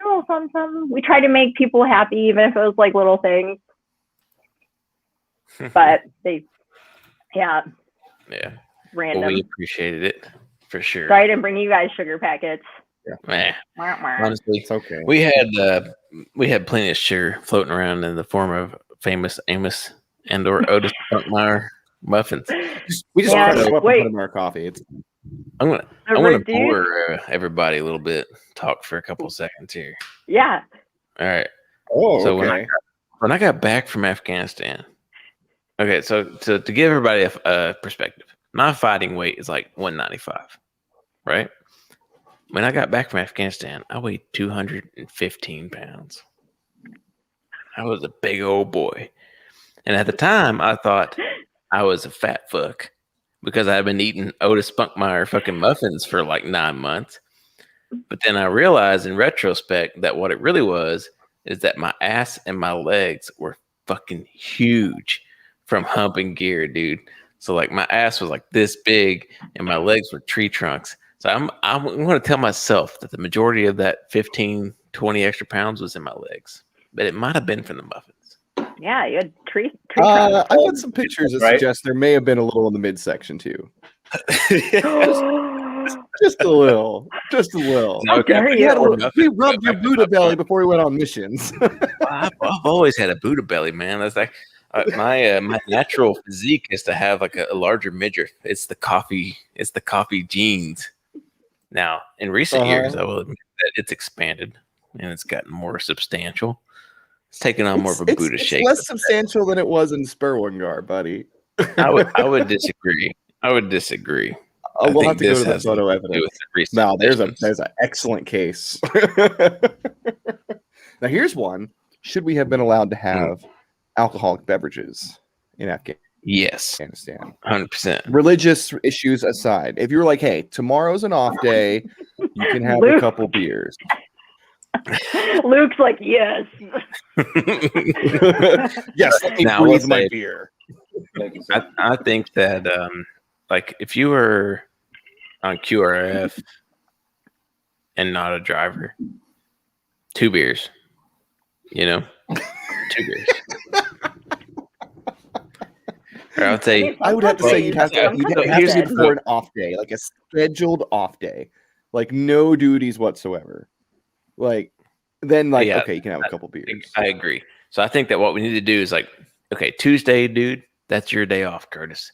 little something. We try to make people happy, even if it was like little things. But random. Well, we appreciated it for sure. Sorry I didn't bring you guys sugar packets. Honestly, it's okay. We had plenty of sugar floating around in the form of famous Amos and/or Otis Spunkmeyer muffins. We just Yeah, put wait. them in our coffee. I'm gonna bore everybody a little bit. Talk for a couple seconds here. Yeah. All right. Oh, So okay. when I got back from Afghanistan, okay, so to give everybody a perspective, my fighting weight is like 195, right? When I got back from Afghanistan, I weighed 215 pounds. I was a big old boy. And at the time, I thought I was a fat fuck because I had been eating Otis Spunkmeyer fucking muffins for like 9 months. But then I realized in retrospect that what it really was is that my ass and my legs were fucking huge from humping gear, dude. So like my ass was like this big and my legs were tree trunks. So I'm going to tell myself that the majority of that 15, 20 extra pounds was in my legs, but it might have been from the muffins. Yeah, you had tree I've got some pictures that suggest there may have been a little in the midsection too. Just a little. We rubbed your Buddha belly before we went on missions. I've always had a Buddha belly, man. That's like my natural physique is to have like a larger midriff. It's the coffee genes. Now, in recent years, I will admit that it's expanded and it's gotten more substantial. It's taken on more of a Buddha shape. It's less substantial than it was in Spurwingar, buddy. I would disagree. We'll have to go to the photo evidence. No, there's an excellent case. Now, here's one. Should we have been allowed to have alcoholic beverages in Afghanistan? Yes, 100%. Religious issues aside, if you were like, hey, tomorrow's an off day, you can have a couple beers. Luke's like, yes. Yes, let me breathe my beer. I think that like if you were on QRF and not a driver, 2 beers, 2 beers. I would say I would have to say you'd have to for an off day, like a scheduled off day, like no duties whatsoever. Like then, okay, you can have a couple beers. I agree. So I think that what we need to do is like, okay, Tuesday, dude, that's your day off, Curtis.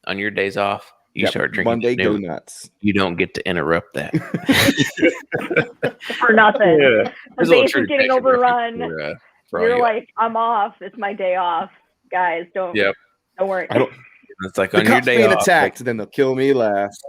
On your days off, you start drinking. Monday, go nuts. You don't get to interrupt that for nothing. Yeah. The base is getting overrun. You're like, I'm off. It's my day off, guys. Don't worry. It's like on your day being off, attacked, then they'll kill me last.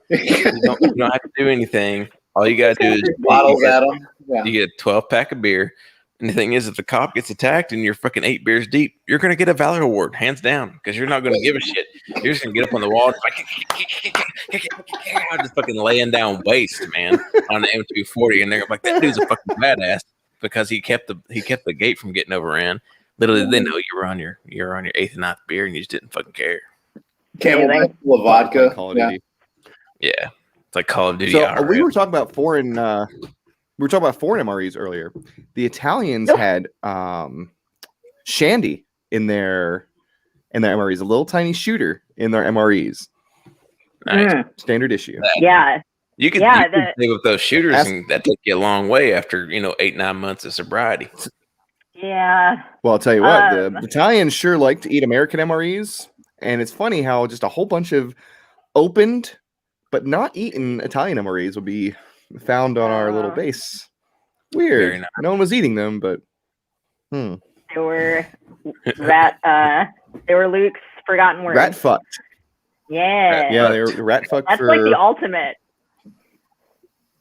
You don't have to do anything. All you gotta do is bottles at them. You get a 12-pack of beer. And the thing is, if the cop gets attacked and you're fucking 8 beers deep, you're gonna get a Valor Award, hands down, because you're not gonna give a shit. You're just gonna get up on the wall, and just fucking laying down waste, man, on the M240, and they're like, that dude's a fucking badass because he kept the gate from getting overran. Literally, they know you're on your 8th and 9th beer, and you just didn't fucking care. Camel full of vodka. Call of Duty. Yeah, it's like Call of Duty. So we were talking about foreign. We were talking about foreign MREs earlier. The Italians had Shandy in their MREs, a little tiny shooter in their MREs. Nice. Standard issue. Yeah. You can play with those shooters, and that take you a long way after 8-9 months of sobriety. Yeah. Well, I'll tell you what, the Italians sure like to eat American MREs, and it's funny how just a whole bunch of opened but not eaten Italian MREs would be found on our little base. Weird. Nice. No one was eating them, but they were they were Luke's forgotten words. Rat fucked. Yeah. Yeah, they were rat fucked. That's like the ultimate.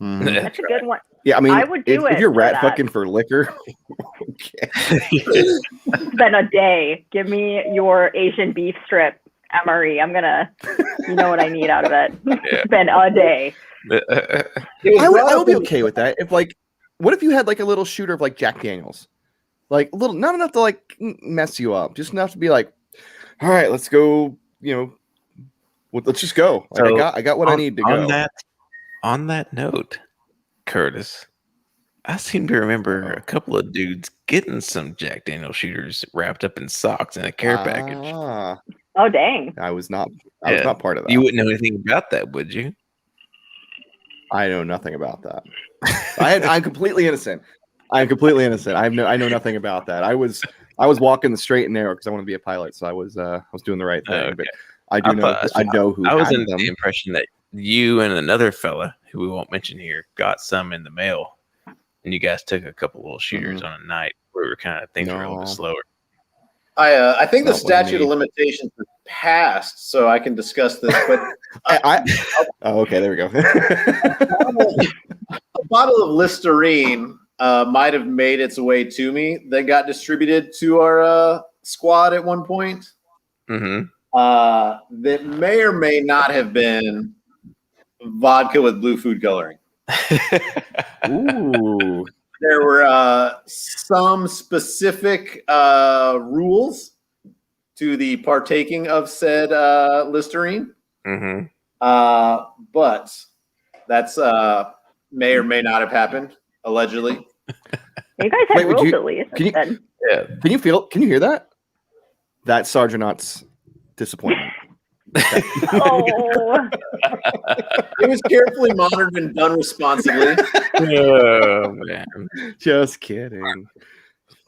Mm-hmm. That's a good one. Yeah, I mean, I would do if you're rat fucking for liquor, okay. Spend a day. Give me your Asian beef strip MRE. I'm gonna, you know what I need out of it. Yeah. Spend a day. I would be okay with that. If like, what if you had like a little shooter of like Jack Daniels, like little, not enough to like mess you up, just enough to be like, all right, let's go. You know, let's just go. Like So, I got what I need to go. On that note, Curtis, I seem to remember a couple of dudes getting some Jack Daniel shooters wrapped up in socks in a care package. Oh dang! I was not part of that. You wouldn't know anything about that, would you? I know nothing about that. I'm completely innocent. I'm completely innocent. I know nothing about that. I was walking the straight and narrow because I want to be a pilot, so I was doing the right thing. Okay. But I know who. I was had under them. the impression that you and another fella who we won't mention here got some in the mail, and you guys took a couple little shooters on a night where we were kind of things were a little bit slower. I think the That wasn't statute me. of limitations has passed, so I can discuss this. But okay, there we go. a bottle of Listerine might have made its way to me. That got distributed to our squad at one point. Mm-hmm. That may or may not have been vodka with blue food coloring. Ooh. There were some specific rules to the partaking of said Listerine. Mm-hmm. But that's may or may not have happened, allegedly. You guys had Wait, would rules you- at least. can you- Then. Yeah. Can you hear that? That's Sergeant's disappointment. Oh, It was carefully monitored and done responsibly. Oh man. Just kidding.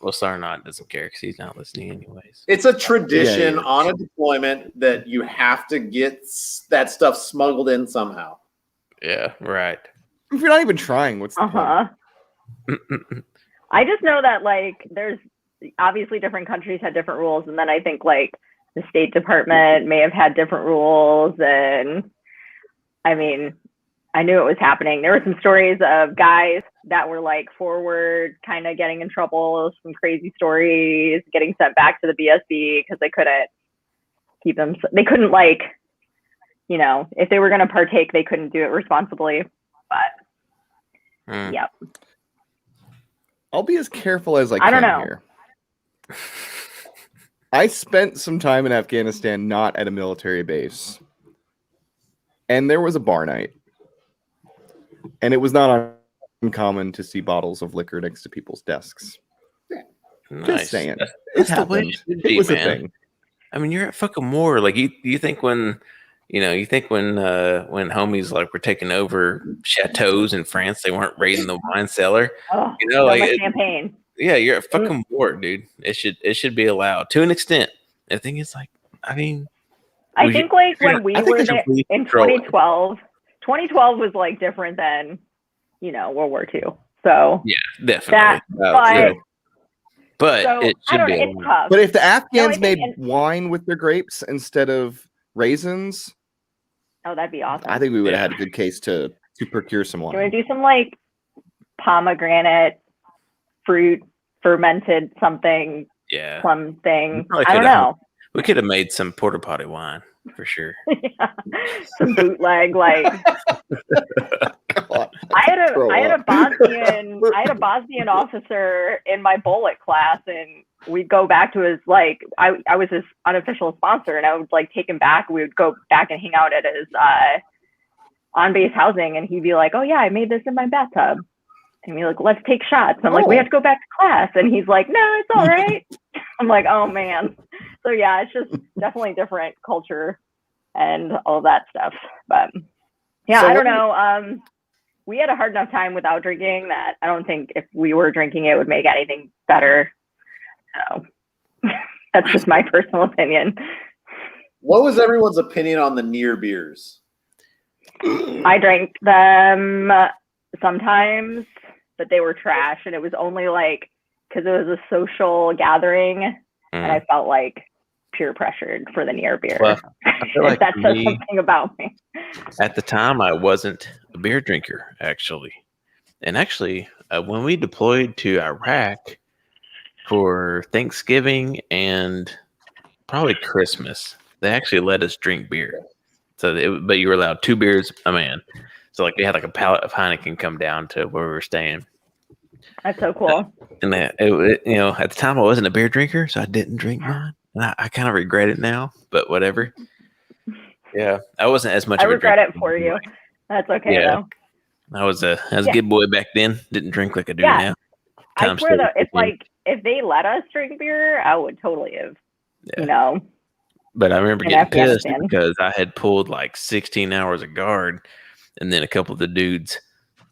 Well, Sarnot doesn't care because he's not listening anyways. It's a tradition Yeah. on a deployment that you have to get that stuff smuggled in somehow. Yeah, right. If you're not even trying, what's the point? I just know that like there's obviously different countries had different rules, and then I think like the State Department may have had different rules, and I mean, I knew it was happening. There were some stories of guys that were like forward, kind of getting in trouble, some crazy stories, getting sent back to the BSB because they couldn't keep them. They couldn't like, you know, if they were going to partake, they couldn't do it responsibly. But yep. I'll be as careful as I don't can know. here. I spent some time in Afghanistan not at a military base. And there was a bar night. And it was not uncommon to see bottles of liquor next to people's desks. Nice. Just saying. That's It the way happened. it should It be, was a man. thing. I mean, you're at fucking war. Like you think when homies like were taking over chateaus in France, they weren't raiding the wine cellar. Oh, You know, so like much champagne. yeah, you're at fucking war, dude. It should be allowed to an extent. The thing is, like, I mean, I think like when we I think were they should there really in control it. 2012 was like different than, you know, World War II. So Yeah, definitely. But so it I should don't be know. It's allowed. tough. But if the Afghans think- made wine with their grapes instead of raisins, Oh, that'd be awesome. I think we would have had a good case to procure some Do you wine. want to do some like pomegranate fruit fermented something Yeah, plum thing? probably I don't could've- know. we could have made some porta potty wine for sure. Yeah. Some bootleg like God, I had a throw up. Bosnian officer in my bullet class, and we'd go back to his like I was his unofficial sponsor, and I would like take him back. We would go back and hang out at his on base housing, and he'd be like, "Oh yeah, I made this in my bathtub," and we're like, "Let's take shots." I'm like, "We have to go back to class," and he's like, "No, it's all right." I'm like, "Oh man." So yeah, it's just definitely different culture and all that stuff, but yeah, So I what don't know. We had a hard enough time without drinking that I don't think if we were drinking it would make anything better. So that's just my personal opinion. What was everyone's opinion on the near beers? I drank them sometimes, but they were trash, and it was only like because it was a social gathering, and I felt like peer pressured for the near beer. Well, I feel like that for says me, something about me. at the time, I wasn't a beer drinker, actually. And actually, when we deployed to Iraq for Thanksgiving and probably Christmas, they actually let us drink beer. So, but you were allowed 2 beers a man. So, like, they had like a pallet of Heineken come down to where we were staying. That's so cool. And at the time I wasn't a beer drinker, so I didn't drink mine. And I kind of regret it now, but whatever. Yeah, I wasn't as much. I of a regret drinker it for you. That's okay Yeah. though. I was a good boy back then. Didn't drink like I do Yeah. now. I swear though, if they let us drink beer, I would totally have. But I remember in getting pissed Afghanistan. because I had pulled like 16 hours of guard, and then a couple of the dudes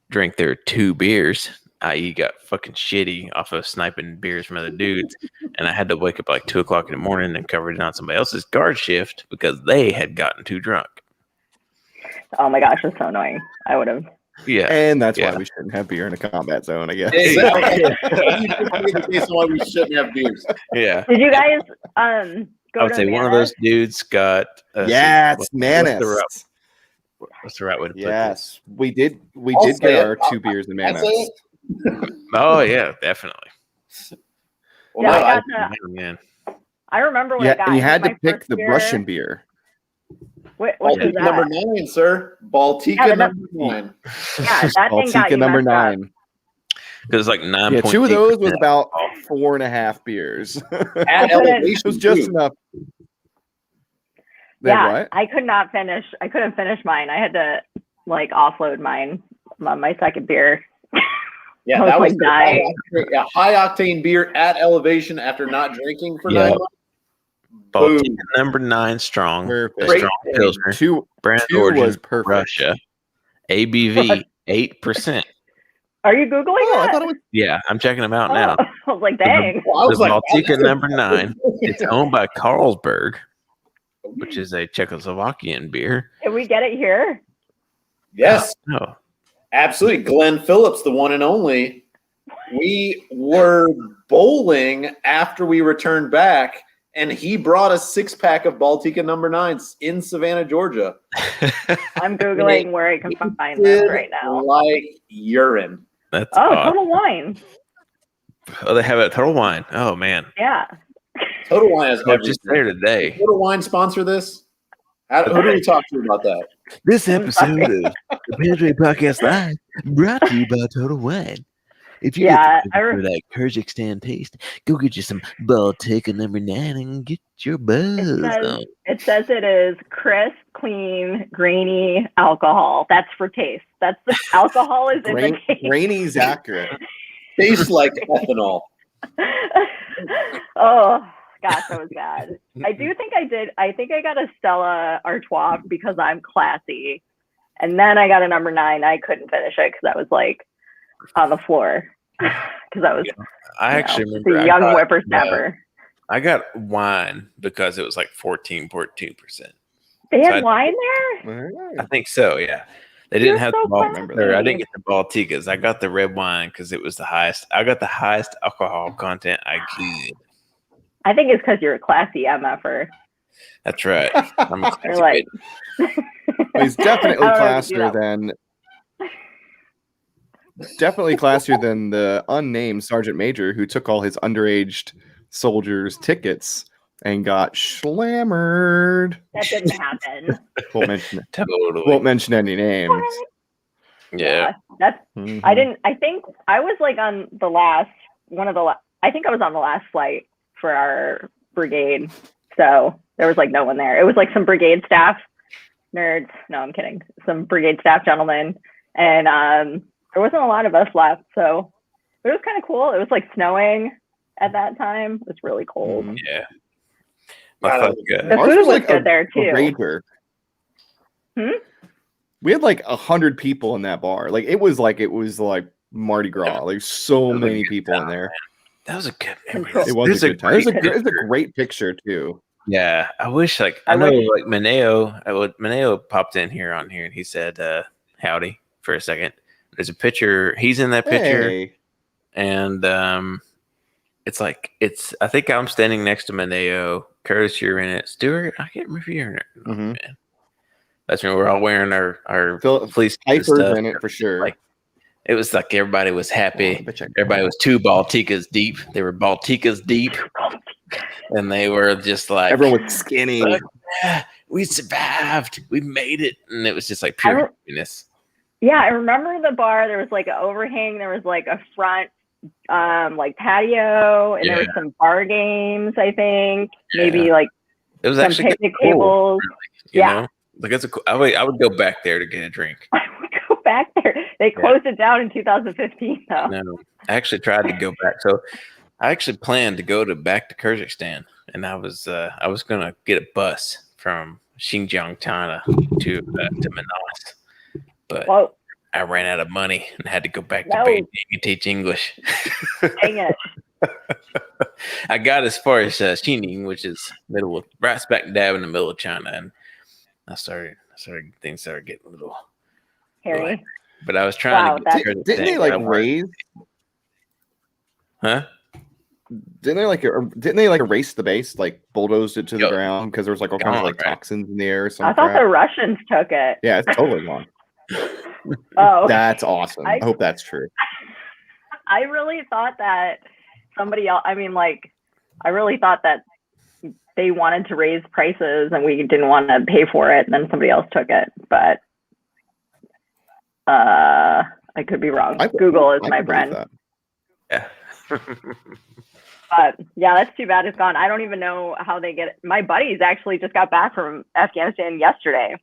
drank their 2 beers, i.e. got fucking shitty off of sniping beers from other dudes. And I had to wake up like 2 o'clock in the morning and cover it on somebody else's guard shift because they had gotten too drunk. Oh my gosh, that's so annoying. I would have. Yeah. And that's why we shouldn't have beer in a combat zone, I guess. Exactly. The reason why we shouldn't have beers. Yeah. Did you guys go I would to say one of Manis? those dudes got Yes, Manis. What's the right way to put this? Yes, we did I'll get say it. our 2 beers in I'll Manis. say it. Oh yeah, definitely. Well, Yeah, no, I got the, Man. I remember when I got You had my to pick first the beer. Russian beer. What Baltica was that? number 9, sir. Baltica Yeah, but number 9. Yeah, that thing got Baltica you number messed up. 9. Because it's like 9. Yeah, 2 of those was about 4.5 beers. At couldn't- elevation, It was just too. enough. Yeah, What? I couldn't finish mine. I had to like offload mine on my second beer. Yeah, I was, that was like, dying. a high octane beer at elevation after not drinking for Yeah. 9 months. Baltic Boom. number 9 strong. Perfect. A Great strong point. Pilsner. 2 Brand was origin, perfect. Russia. ABV 8%. Are you googling Oh, that? I thought it was. Yeah, I'm checking them out now. Oh, I was like, dang. Well, I was The like, Baltica wow, number 9. It's owned by Carlsberg, which is a Czechoslovakian beer. Can we get it here? yes, No. absolutely. Glenn Phillips, the one and only. We were bowling after we returned back, and he brought a 6-pack of Baltica number 9s in Savannah, Georgia. I'm googling where I can find this right now. Like urine. That's Oh, odd. Total Wine. Oh, they have it at Total Wine. Oh man. Yeah. Total Wine has I was everything. just there today. Total Wine sponsor this? Who do we talk to about that? This episode of the Panjwai Podcast Live brought to you by Total Wine. If you Yeah, get for that Kyrgyzstan taste, go get you some Baltica number 9 and get your buzz on. It says it is crisp, clean, grainy alcohol. That's for taste. That's the alcohol is in the taste. Rainy's accurate. Tastes like ethanol. Oh gosh, that was bad. I do think I did. I think I got a Stella Artois because I'm classy, and then I got a number 9. I couldn't finish it because I was like on the floor because I was I actually remember the young whippersnapper. I got wine because it was like 14.2%. They had So wine there. I think so, yeah. They You're didn't have so the Bal- classy. or I didn't get the Balticas. I got the red wine because it was the highest. I got the highest alcohol content I could. I think it's because you're a classy MFer. That's right. I'm a classy You're like, Well, he's definitely I don't know if you do classier than the unnamed sergeant major who took all his underage soldiers' tickets and got schlammered. that didn't happen. Won't mention it. Totally. Won't mention any names. Yeah. That's. Mhm. I didn't. I think I was like on the last one of the. I think I was on the last flight for our brigade, so there was like no one there. It was like some brigade staff nerds. No, I'm kidding. Some brigade staff gentlemen, and there wasn't a lot of us left, so it was kind of cool. It was like snowing at that time. It was really cold. Mhm. Yeah. God, The Ours food was was like good there a too. rager. We had like 100 people in that bar. Like it was like Mardi Gras. Like so It was a many good people in time, there. That was a good memory. Control. It was There's a good time. It was a great great picture too. Yeah, I wish I I know wish- like Maneo popped in here and he said howdy for a second. There's a picture. He's in that picture, Hey. and I think I'm standing next to Maneo. Curtis, you're in it. Stuart, I can't remember if you're in it. Oh, Mhm. man. That's when we're all wearing our Phil- fleece Hyper's stuff. in it for sure. Like, it was like everybody was happy. I bet you I- Everybody was 2 Balticas deep. They were Balticas deep, and they were just like Everyone was skinny. "Fuck yeah, we survived. We made it. And it was just like pure happiness. Yeah, I remember the bar. There was like an overhang. There was like a front like patio, and there were some bar games, I think. Maybe like it was some actually picnic cool, tables. really, you know? Like that's I would go back there to get a drink. I would go back there. They closed it down in 2015 though. No, I actually tried to go back. So I actually planned to go back to Kyrgyzstan, and I was gonna get a bus from Xinjiang, China to Manas, but I ran out of money and had to go back to Beijing and teach English. Dang it. I got as far as Xining, which is right smack dab in the middle of China, and things started getting a little hairy. But I was trying to get didn't they like raise? Huh? Didn't they like erase the base, like bulldozed it to the ground because there was like all kinds of like toxins in the air or something? I thought the Russians took it. Yeah, it's totally gone. Oh, that's awesome. I hope that's true. I really thought that somebody else, I really thought that they wanted to raise prices and we didn't want to pay for it, and then somebody else took it. But I could be wrong. Google is my friend. Yeah. But yeah, that's too bad it's gone. I don't even know how they get it. My buddies actually just got back from Afghanistan yesterday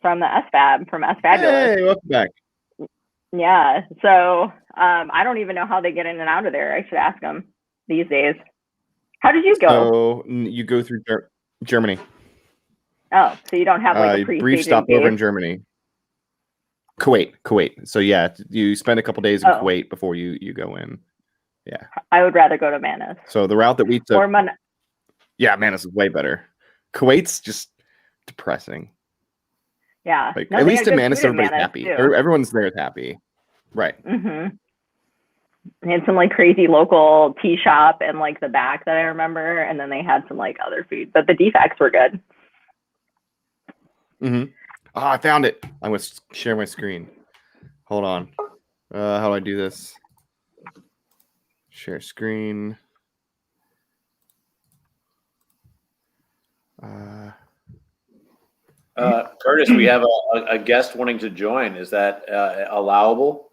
from the SFAB, from SFabulous. Hey, welcome back. Yeah, so I don't even know how they get in and out of there. I should ask them these days. How did you go? So you go through Germany. Oh, so you don't have like a brief stopover in Germany. Kuwait. So yeah, you spend a couple days in Kuwait before you go in. Yeah. I would rather go to Manas. So the route that we took. Or yeah, Manas is way better. Kuwait's just depressing. Yeah. Like at least in Manas, everybody's happy. Everyone's there is happy. Right. Mm-hmm. They had some like crazy local tea shop and like the back that I remember, and then they had some like other food, but the defects were good. Mm-hmm. Oh, I found it. I'm going to share my screen. Hold on. How do I do this? Share screen. Curtis, we have a guest wanting to join. Is that allowable?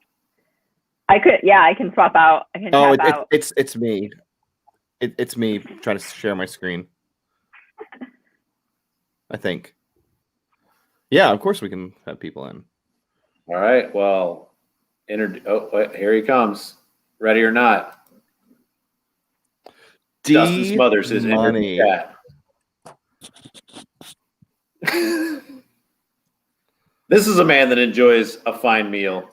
I can swap out. It's me. It's me trying to share my screen. I think. Yeah, of course we can have people in. All right. Well, here he comes. Ready or not? Dustin Smothers is in the chat. This is a man that enjoys a fine meal.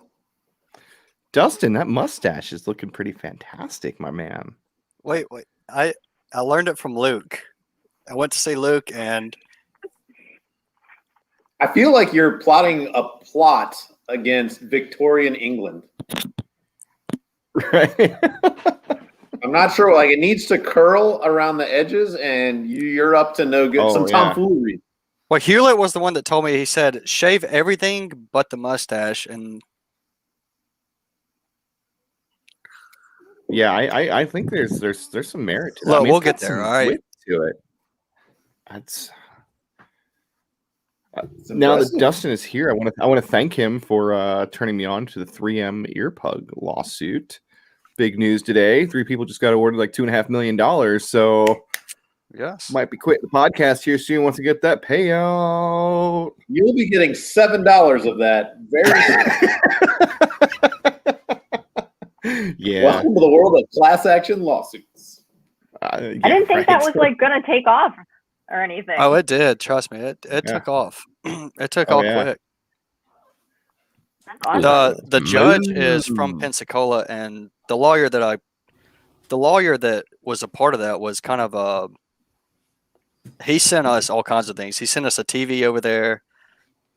Dustin, that mustache is looking pretty fantastic, my man. Wait. I learned it from Luke. I went to see Luke, and I feel like you're plotting a plot against Victorian England. Right. I'm not sure. Like it needs to curl around the edges, and you're up to no good. Some tomfoolery. Well, Hewlett was the one that told me. He said, "Shave everything but the mustache." And yeah, I think there's some merit to that. Well, we'll get there. All right. To it. That's now that Dustin is here, I want to thank him for turning me on to the 3M earpug lawsuit. Big news today. 3 people just got awarded like $2.5 million. So yes, might be quitting the podcast here soon once I get that payout. You'll be getting $7 of that very soon. Yeah. Welcome to the world of class action lawsuits. I didn't think that was like going to take off or anything. Oh, it did. Trust me, it took off. It took off quick. Awesome. The judge is from Pensacola, and the lawyer that was a part of that was kind of he sent us all kinds of things. He sent us a TV over there.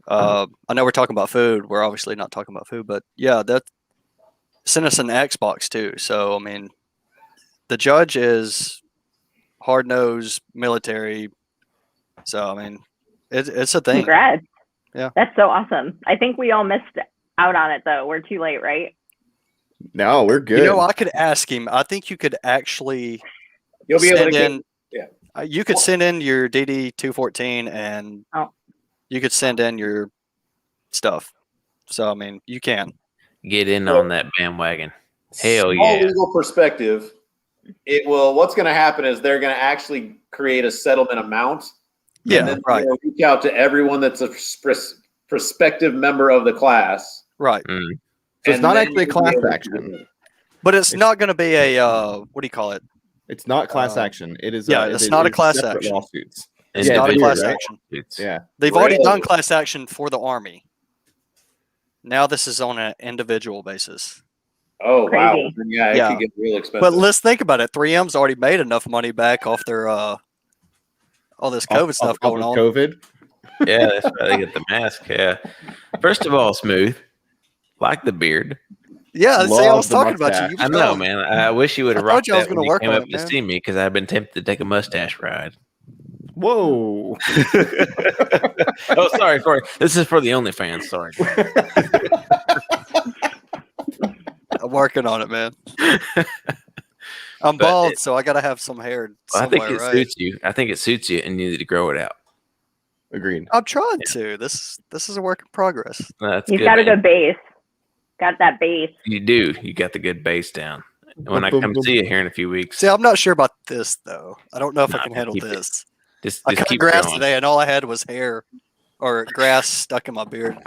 I know we're talking about food. We're obviously not talking about food, but yeah, that sent us an Xbox too. So I mean, the judge is hard-nosed military. So I mean, it's a thing. Congrats. Yeah, that's so awesome. I think we all missed out on it though. We're too late, right? No, we're good. You know, I could ask him. I think you could actually You'll be able to send in. yeah. You could send in your DD 214 and you could send in your stuff. So I mean, you can get in on that bandwagon. Hell Small yeah! legal perspective. What's going to happen is they're going to actually create a settlement amount. Yeah, and then right. They'll reach out to everyone that's a prospective member of the class. Right. So it's not actually a class action. But it's not going to be a what do you call it? It's not class action. It is. It's not a class action. Lawsuits. It's not a class action. Yeah, they've already done class action for the Army. Now this is on an individual basis. Oh wow! Crazy. Yeah, it could get real expensive. But let's think about it. 3M's already made enough money back off their all this COVID stuff going on. COVID. Yeah, that's why they get the mask. Yeah. First of all, Smooth, like the beard. Yeah, see, I was talking about mustache. you. I know, man. I wish you would have rocked you I was that gonna when you work came on up it, to man. see me because I've been tempted to take a mustache ride. Whoa. Oh, sorry. This is for the OnlyFans. Sorry. I'm working on it, man. I'm bald, so I got to have some hair I somewhere, think it right? suits you. I think it suits you, and you need to grow it out. Agreed. I'm trying to. This is a work in progress. That's He's good, got a man. good base. Got that base. You do. You got the good base down. When I come see you here in a few weeks, See, I'm not sure about this though. I don't know if I can handle keep it. this. just I cut keep grass going. today, and all I had was hair or grass stuck in my beard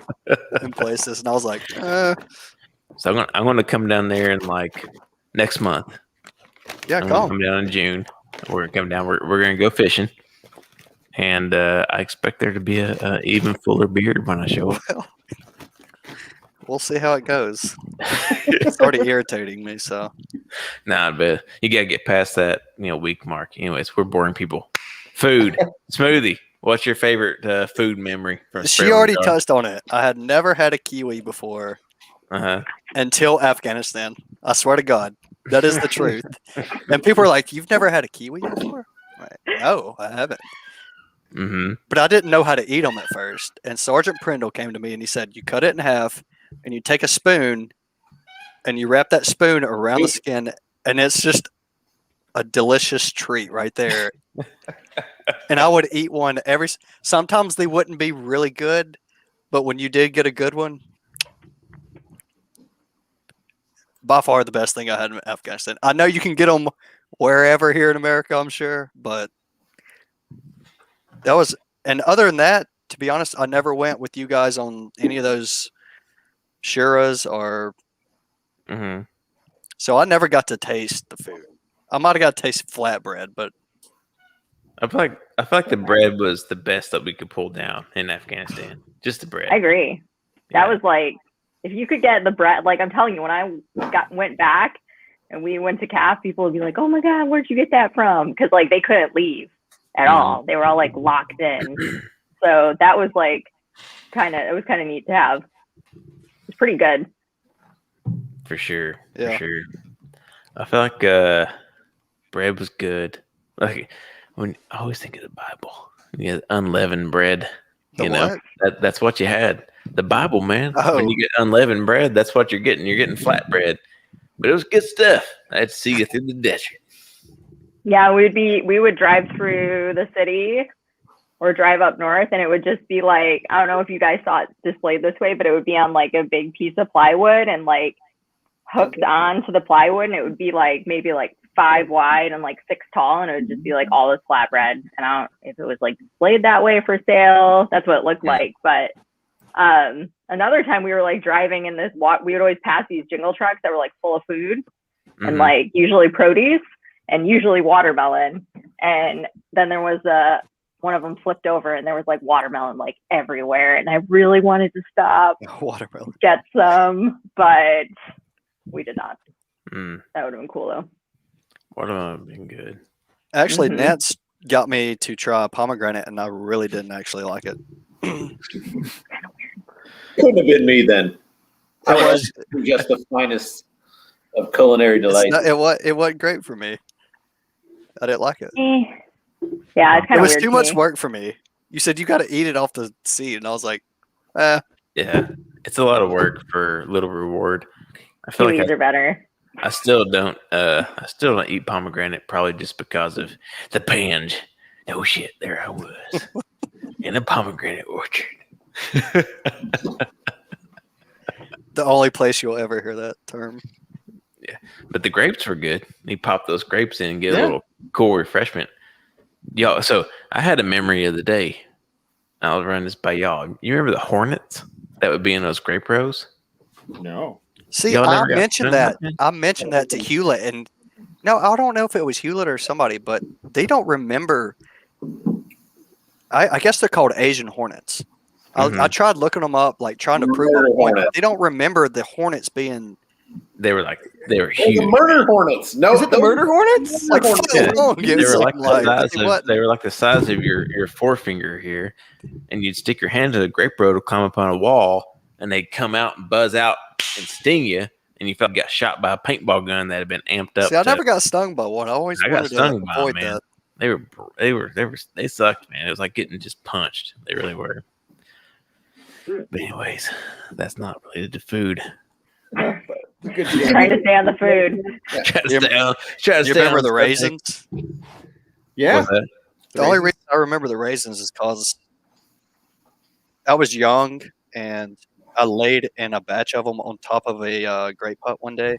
in places, and I was like, So I'm gonna come down there in like next month. yeah, I'm gonna come. come down in June. We're gonna come down. We're gonna go fishing, and I expect there to be a even fuller beard when I show up. Well, we'll see how it goes. It's already irritating me, so Nah, but you gotta get past that week mark. Anyways, we're boring people. Food, smoothie. What's your favorite food memory from? she already touched on it. I had never had a kiwi before until Afghanistan. I swear to God, that is the truth. And people are like, "You've never had a kiwi before?" I'm like, no, I haven't. Mm-hmm. But I didn't know how to eat them at first. And Sergeant Prindle came to me and he said, "You cut it in half, and you take a spoon, and you wrap that spoon around the skin, and it's just a delicious treat right there." And I would eat one sometimes they wouldn't be really good, but when you did get a good one, by far the best thing I had in Afghanistan. I know you can get them wherever here in America, I'm sure, but that was, and other than that, to be honest, I never went with you guys on any of those Shiras or, so I never got to taste the food. I might have got to taste flatbread, but I feel like the bread was the best that we could pull down in Afghanistan. Just the bread. I agree. That was like, if you could get the bread, like I'm telling you, when I went back and we went to CAF, people would be like, "Oh my God, where'd you get that from?" Because like they couldn't leave at all. They were all like locked in. So that was like it was kind of neat to have. It's pretty good. For sure. Yeah. For sure. I feel like bread was good. Like when I always think of the Bible. You get unleavened bread. That's what you had. The Bible, man. Oh. When you get unleavened bread, that's what you're getting. You're getting flatbread. But it was good stuff. I had to see you through the desert. Yeah, we would drive through the city or drive up north, and it would just be like, I don't know if you guys saw it displayed this way, but it would be on like a big piece of plywood and like hooked on to the plywood, and it would be like maybe like 5 wide and like 6 tall, and it would just be like all this flatbread. And I don't know if it was like displayed that way for sale. That's what it looked like. But another time we were like driving in this we would always pass these jingle trucks that were like full of food and like usually produce and usually watermelon. And then there was one of them flipped over and there was like watermelon like everywhere. And I really wanted to stop, watermelon, get some, but we did not. That would have been cool though. Watermelon would have been good. Actually, Nance got me to try pomegranate, and I really didn't actually like it. Couldn't have been me then. I was just the finest of culinary delights. It wasn't great for me. I didn't like it. Yeah, it's kind of weird. It was too much work for me. You said you got to eat it off the seed, and I was like, Yeah, it's a lot of work for little reward. I feel Kiwis like are better. I still don't eat pomegranate, probably just because of the pange. No shit, there I was in a pomegranate orchard. The only place you'll ever hear that term. But the grapes were good. He popped those grapes in and get a Yeah. little cool refreshment. Y'all, so I had a memory of the day. I'll run this by y'all. You remember the hornets that would be in those grape rows? No. See, Y'all I never got mentioned stung that. by that? I mentioned that to Hewlett, and no, I don't know if it was Hewlett or somebody, but they don't remember. I guess they're called Asian hornets. I tried looking them up, like trying to prove Murder a point. hornet. They don't remember the hornets being They were Those huge. are murder hornets. No, Is it the murder hornets? like Murder foot hornets. long. They It were like seemed the size They of wasn't. they were like the size of your forefinger here, and you'd stick your hand to the grape row to climb up on a wall, and they'd come out and buzz out and sting you, and you felt like you got shot by a paintball gun that had been amped up. See, I never got stung by one. I always I got wanted to stung by 'em, avoid man. that. They sucked, man. It was like getting just punched. They really were. But anyways, that's not related to food. Good Trying to stay on the food. Try to You- stay on. You remember the raisins? Yeah. What's that? The only reason I remember the raisins is because I was young and I laid in a batch of them on top of a grape hut one day,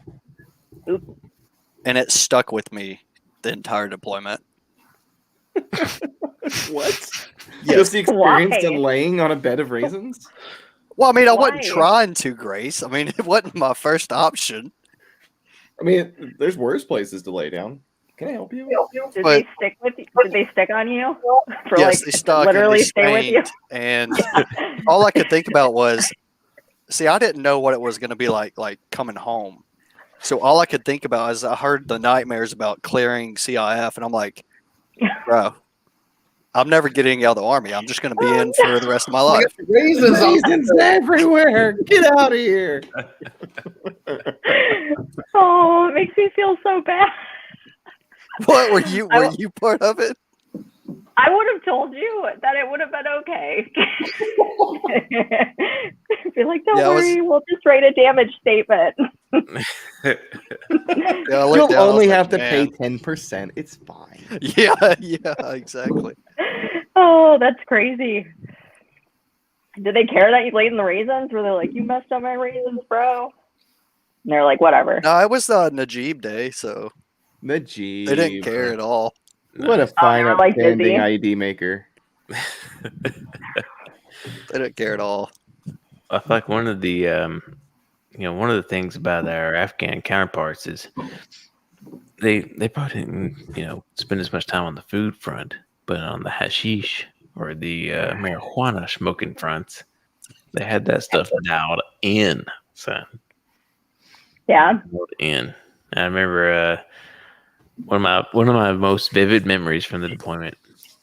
and it stuck with me the entire deployment. What? Yes. Just the experience Why? of laying on a bed of raisins? Well, I mean, I wasn't Why? trying to, Grace. I mean, it wasn't my first option. I mean, there's worse places to lay down. Can I help you? Did But- they stick with you? Did they stick on you? For Yes, like they stuck literally and stay they with you? stained, and all I could think about was, see, I didn't know what it was going to be like coming home. So all I could think about is I heard the nightmares about clearing CIF, and I'm like, bro, I'm never getting out of the army. I'm just going to be in for the rest of my life. Raisins on Raisins everywhere. Get out of here. Oh, it makes me feel so bad. What were you? I Were w- you part of it? I would have told you that it would have been okay. Be like, don't Yeah, I was- worry, we'll just write a damage statement. Yeah, I looked You'll down, I was only like, have to man. pay 10%. It's fine. Yeah, exactly. Oh, that's crazy. Did they care that you laid in the raisins? Were they like, you messed up my raisins, bro? And they're like, whatever. No, it was Najib Day, so Najib. they didn't care at all. What a fine, you're like upstanding busy. ID maker. They didn't care at all. I feel like one of the one of the things about our Afghan counterparts is they probably didn't spend as much time on the food front, but on the hashish or the marijuana smoking fronts, they had that stuff dialed in, son. Yeah. Dialed in. And I remember one of my most vivid memories from the deployment,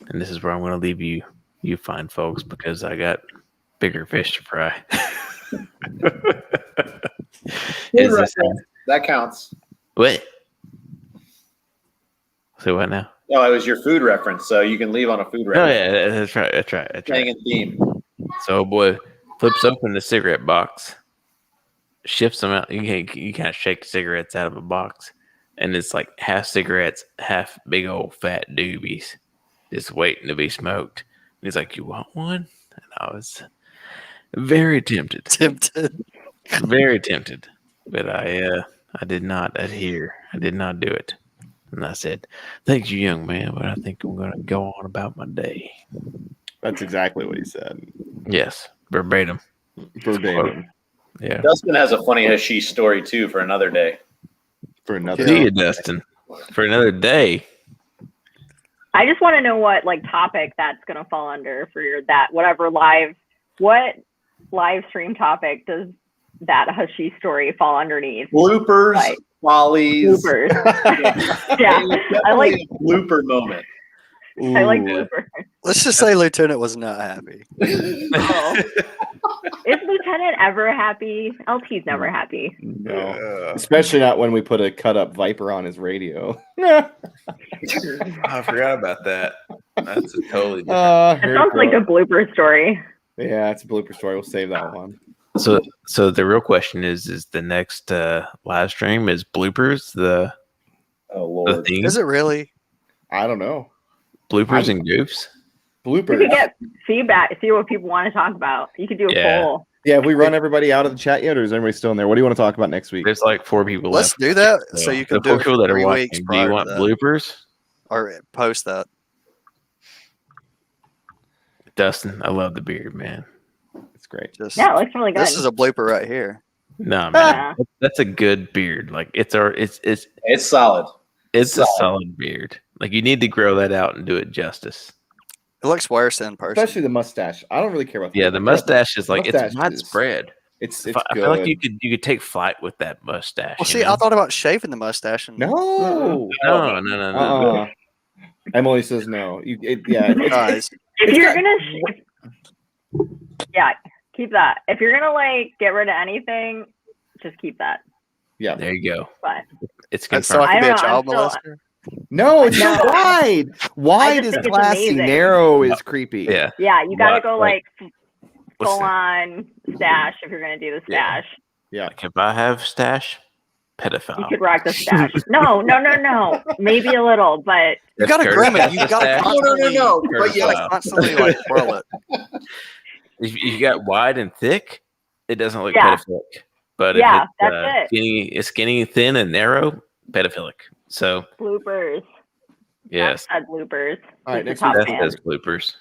and this is where I'm going to leave you fine folks, because I got bigger fish to fry. Is this, That counts. what? So what now? No, it was your food reference, so you can leave on a food Oh reference. yeah, that's right. That's right. That's Staying right. in theme. So boy flips open the cigarette box, shifts them out. You can't shake cigarettes out of a box, and it's like half cigarettes, half big old fat doobies, just waiting to be smoked. And he's like, "You want one?" And I was very tempted, very tempted, but I did not adhere. I did not do it. And I said, "Thank you, young man, but I think I'm going to go on about my day." That's exactly what he said. Yes, verbatim. Verbatim. Yeah. Dustin has a funny hashish story too for another day. For another See you, Dustin, for another day. I just want to know what topic that's going to fall under for what live stream topic does that hashish story fall underneath? Bloopers, Right. follies. Bloopers. Yeah, I like Definitely a blooper moment. I like Ooh. bloopers. Let's just say Lieutenant was not happy. Oh. Is Lieutenant ever happy? LT's never happy. No. Especially not when we put a cut up Viper on his radio. I forgot about that. That's a totally different. It sounds like a blooper story. Yeah, it's a blooper story. We'll save that one. So the real question is the next live stream is bloopers the Oh Lord. theme? Is it really? I don't know. Bloopers and goofs. You Bloopers. could get feedback, see what people want to talk about. You could do a Yeah. poll. Yeah, have we run everybody out of the chat yet, or is everybody still in there? What do you want to talk about next week? There's like 4 people Let's left. do that so you can the do 4 it people for that are 3 watching. weeks Do you prior to want that. bloopers? Or post that. Dustin, I love the beard, man. It's great. Just, Yeah, it looks really good. this is a blooper right here. No, man, Yeah. that's a good beard. Like it's It's solid. a Solid. solid beard. Like you need to grow that out and do it justice. It looks worse in person. Especially the mustache. I don't really care about. Yeah, the mustache is like Mustache it's is- widespread. It's I good. feel like you could take flight with that mustache. Well, you see, know? I thought about shaving the mustache. And No. No. Emily says no. It's, guys, If you're gonna, yeah, keep that. If you're gonna like get rid of anything, just keep that. yeah. There you go. But It's and so I confirmed. can be a I don't know, child I'm molester. No, it's No. wide. Wide just is think it's classy. amazing. Narrow is creepy. Yeah. yeah, you gotta What, go like, like what's full that? on stash if you're gonna do the Yeah. stash. Yeah. Like if I have stash, pedophile. You could rock the stash. No. Maybe a little, but You gotta groom it. You gotta constantly, But you gotta constantly like twirl it. If you got wide and thick, it doesn't look Yeah. pedophilic. But Yeah, if that's it's skinny, thin, and narrow, pedophilic. So bloopers. yes, Said bloopers. All right, He's next a top that fan. says bloopers.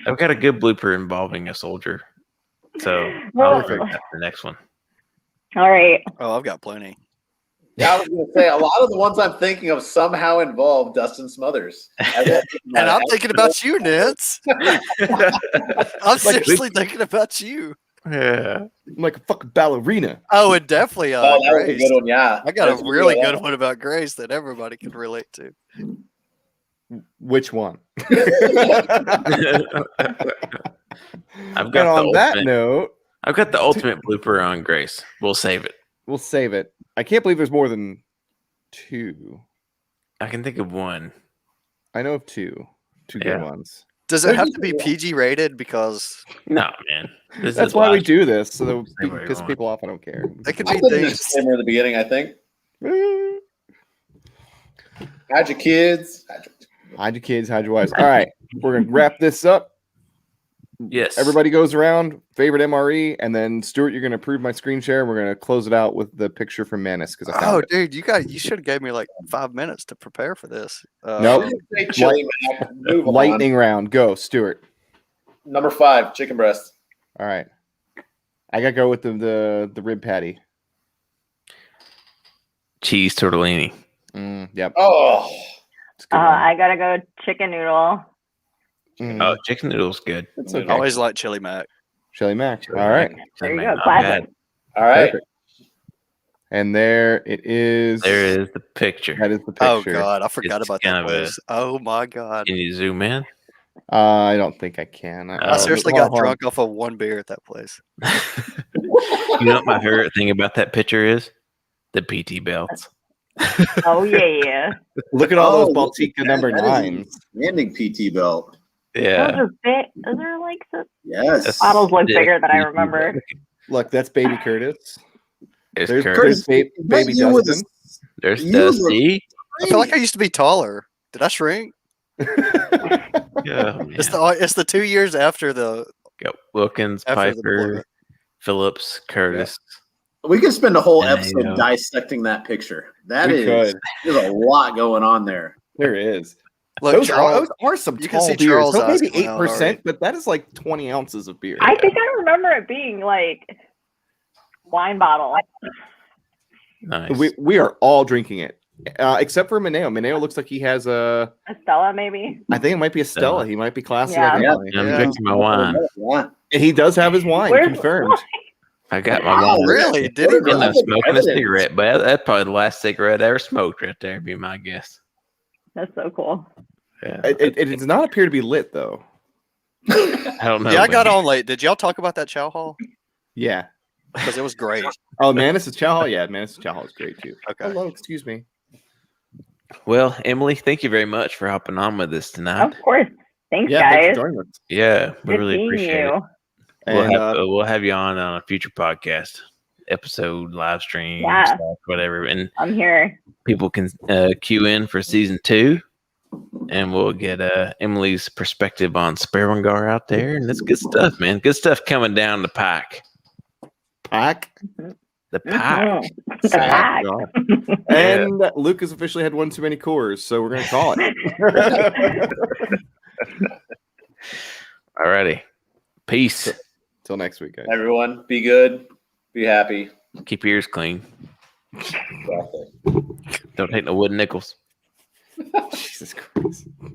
I've got a good blooper involving a soldier. So Well- I'll take that for the next one. All right. Oh, I've got plenty. Yeah, I was going to say, a lot of the ones I'm thinking of somehow involve Dustin Smothers. And I'm thinking about you, Nance. I'm seriously thinking about you. Yeah. I'm like a fucking ballerina. Oh, and definitely Oh, that was a Grace. good one, yeah. I got That's a really one. good one about Grace that everybody can relate to. Which one? I've And got on that note, I've got the ultimate blooper on Grace. We'll save it. we'll save it. I can't believe there's more than 2. I can think of one. I know of 2 good Yeah. ones. Does it have to be PG rated? Because No, man. This That's is why we live. do this, so that we Say can what you piss want. people off. I don't care. it could I be put in a things. disclaimer at the beginning, I think. Hide your kids. Hide your kids, hide your wives. All right, we're gonna wrap this up. Yes. Everybody goes around, favorite MRE, and then Stuart, you're gonna approve my screen share. And we're gonna close it out with the picture from Manus because I Oh, found it. dude, you should have gave me like 5 minutes to prepare for this. Nope. Say chili, Mac. Move on. Lightning round, go, Stuart. Number 5, chicken breast. All right, I gotta go with the rib patty. Cheese tortellini. Yep. Oh, It's a good one. I gotta go chicken noodle. Mm, Oh, chicken noodles good. It's I okay. always like chili mac. Chili Mac. All right, There you Chili go. Mac, not Classic. bad. all right. perfect. And there it is. There is the picture. That is the Oh picture. god, I forgot It's about kind that of a- place. Oh my god. Can you zoom in? I don't think I can. I seriously hold got on. drunk off of one beer at that place. You know what my favorite thing about that picture is? The PT belts. Oh yeah. Look at all Oh, those look at Baltica that. number That is 9s. Standing PT belt. Yeah. Those are big. Those are like the Yes. bottles look Yeah, bigger than I PT remember. belt. Look, that's baby Curtis. There's There's, Curtis. there's baby You with Dustin. There's You were- Dusty. I feel like I used to be taller. Did I shrink? Yeah, It's the 2 years after the got Wilkins, after the Piper, deployment. Phillips, Curtis. We could spend a whole Yeah, episode you know. dissecting that picture. That We is, could. there's a lot going on there. There is. Look, Those Charles, are some you can tall see beers. Charles' So eyes maybe coming out already. 8%, but that is like 20 ounces of beer. I think I remember it being like wine bottle. Nice. We are all drinking it, except for Mineo. Mineo looks like he has a. A Stella, maybe. I think it might be a Stella. He might be classy. Yeah. Like Yeah. Emily. I'm Yeah. drinking my wine. Yeah. And he does have his wine Where's- confirmed. I got my Wow, wine. really? Did he What And is I'm that? smoking a Evidence. cigarette, but that's probably the last cigarette I ever smoked right there, be my guess. That's so cool. Yeah. It does not appear to be lit though. I don't know. Yeah, I got man. on late. Did y'all talk about that chow hall? Yeah. Because it was great. Oh, Manus' Chow Hall? Yeah, Manus' Chow Hall is great too. Okay. Hello, excuse me. Well, Emily, thank you very much for hopping on with us tonight. Of course. Thanks, Yeah, thanks guys. for joining us. Yeah, we Good really seeing appreciate you. it. And We'll have you on a future podcast, episode, live stream, Yeah. stuff, whatever, and I'm here. people can queue in for season 2. and we'll get Emily's perspective on Sparwangar out there, and it's good stuff, man. Good stuff coming down the pike. Pack. The pike. The pack. And Lucas officially had one too many cores, so we're gonna call it. Alrighty. Peace. Till next week, guys. Everyone, be good, be happy. Keep your ears clean. Exactly. Don't take no wooden nickels. Jesus Christ! All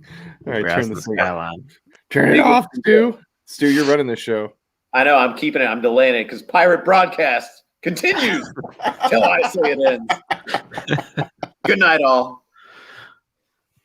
right, Grass turn in the this thing. skyline. Turn it off, Stu. Stu, you're running this show. I know, I'm keeping it. I'm delaying it because pirate broadcast continues till I say it ends. Good night, all.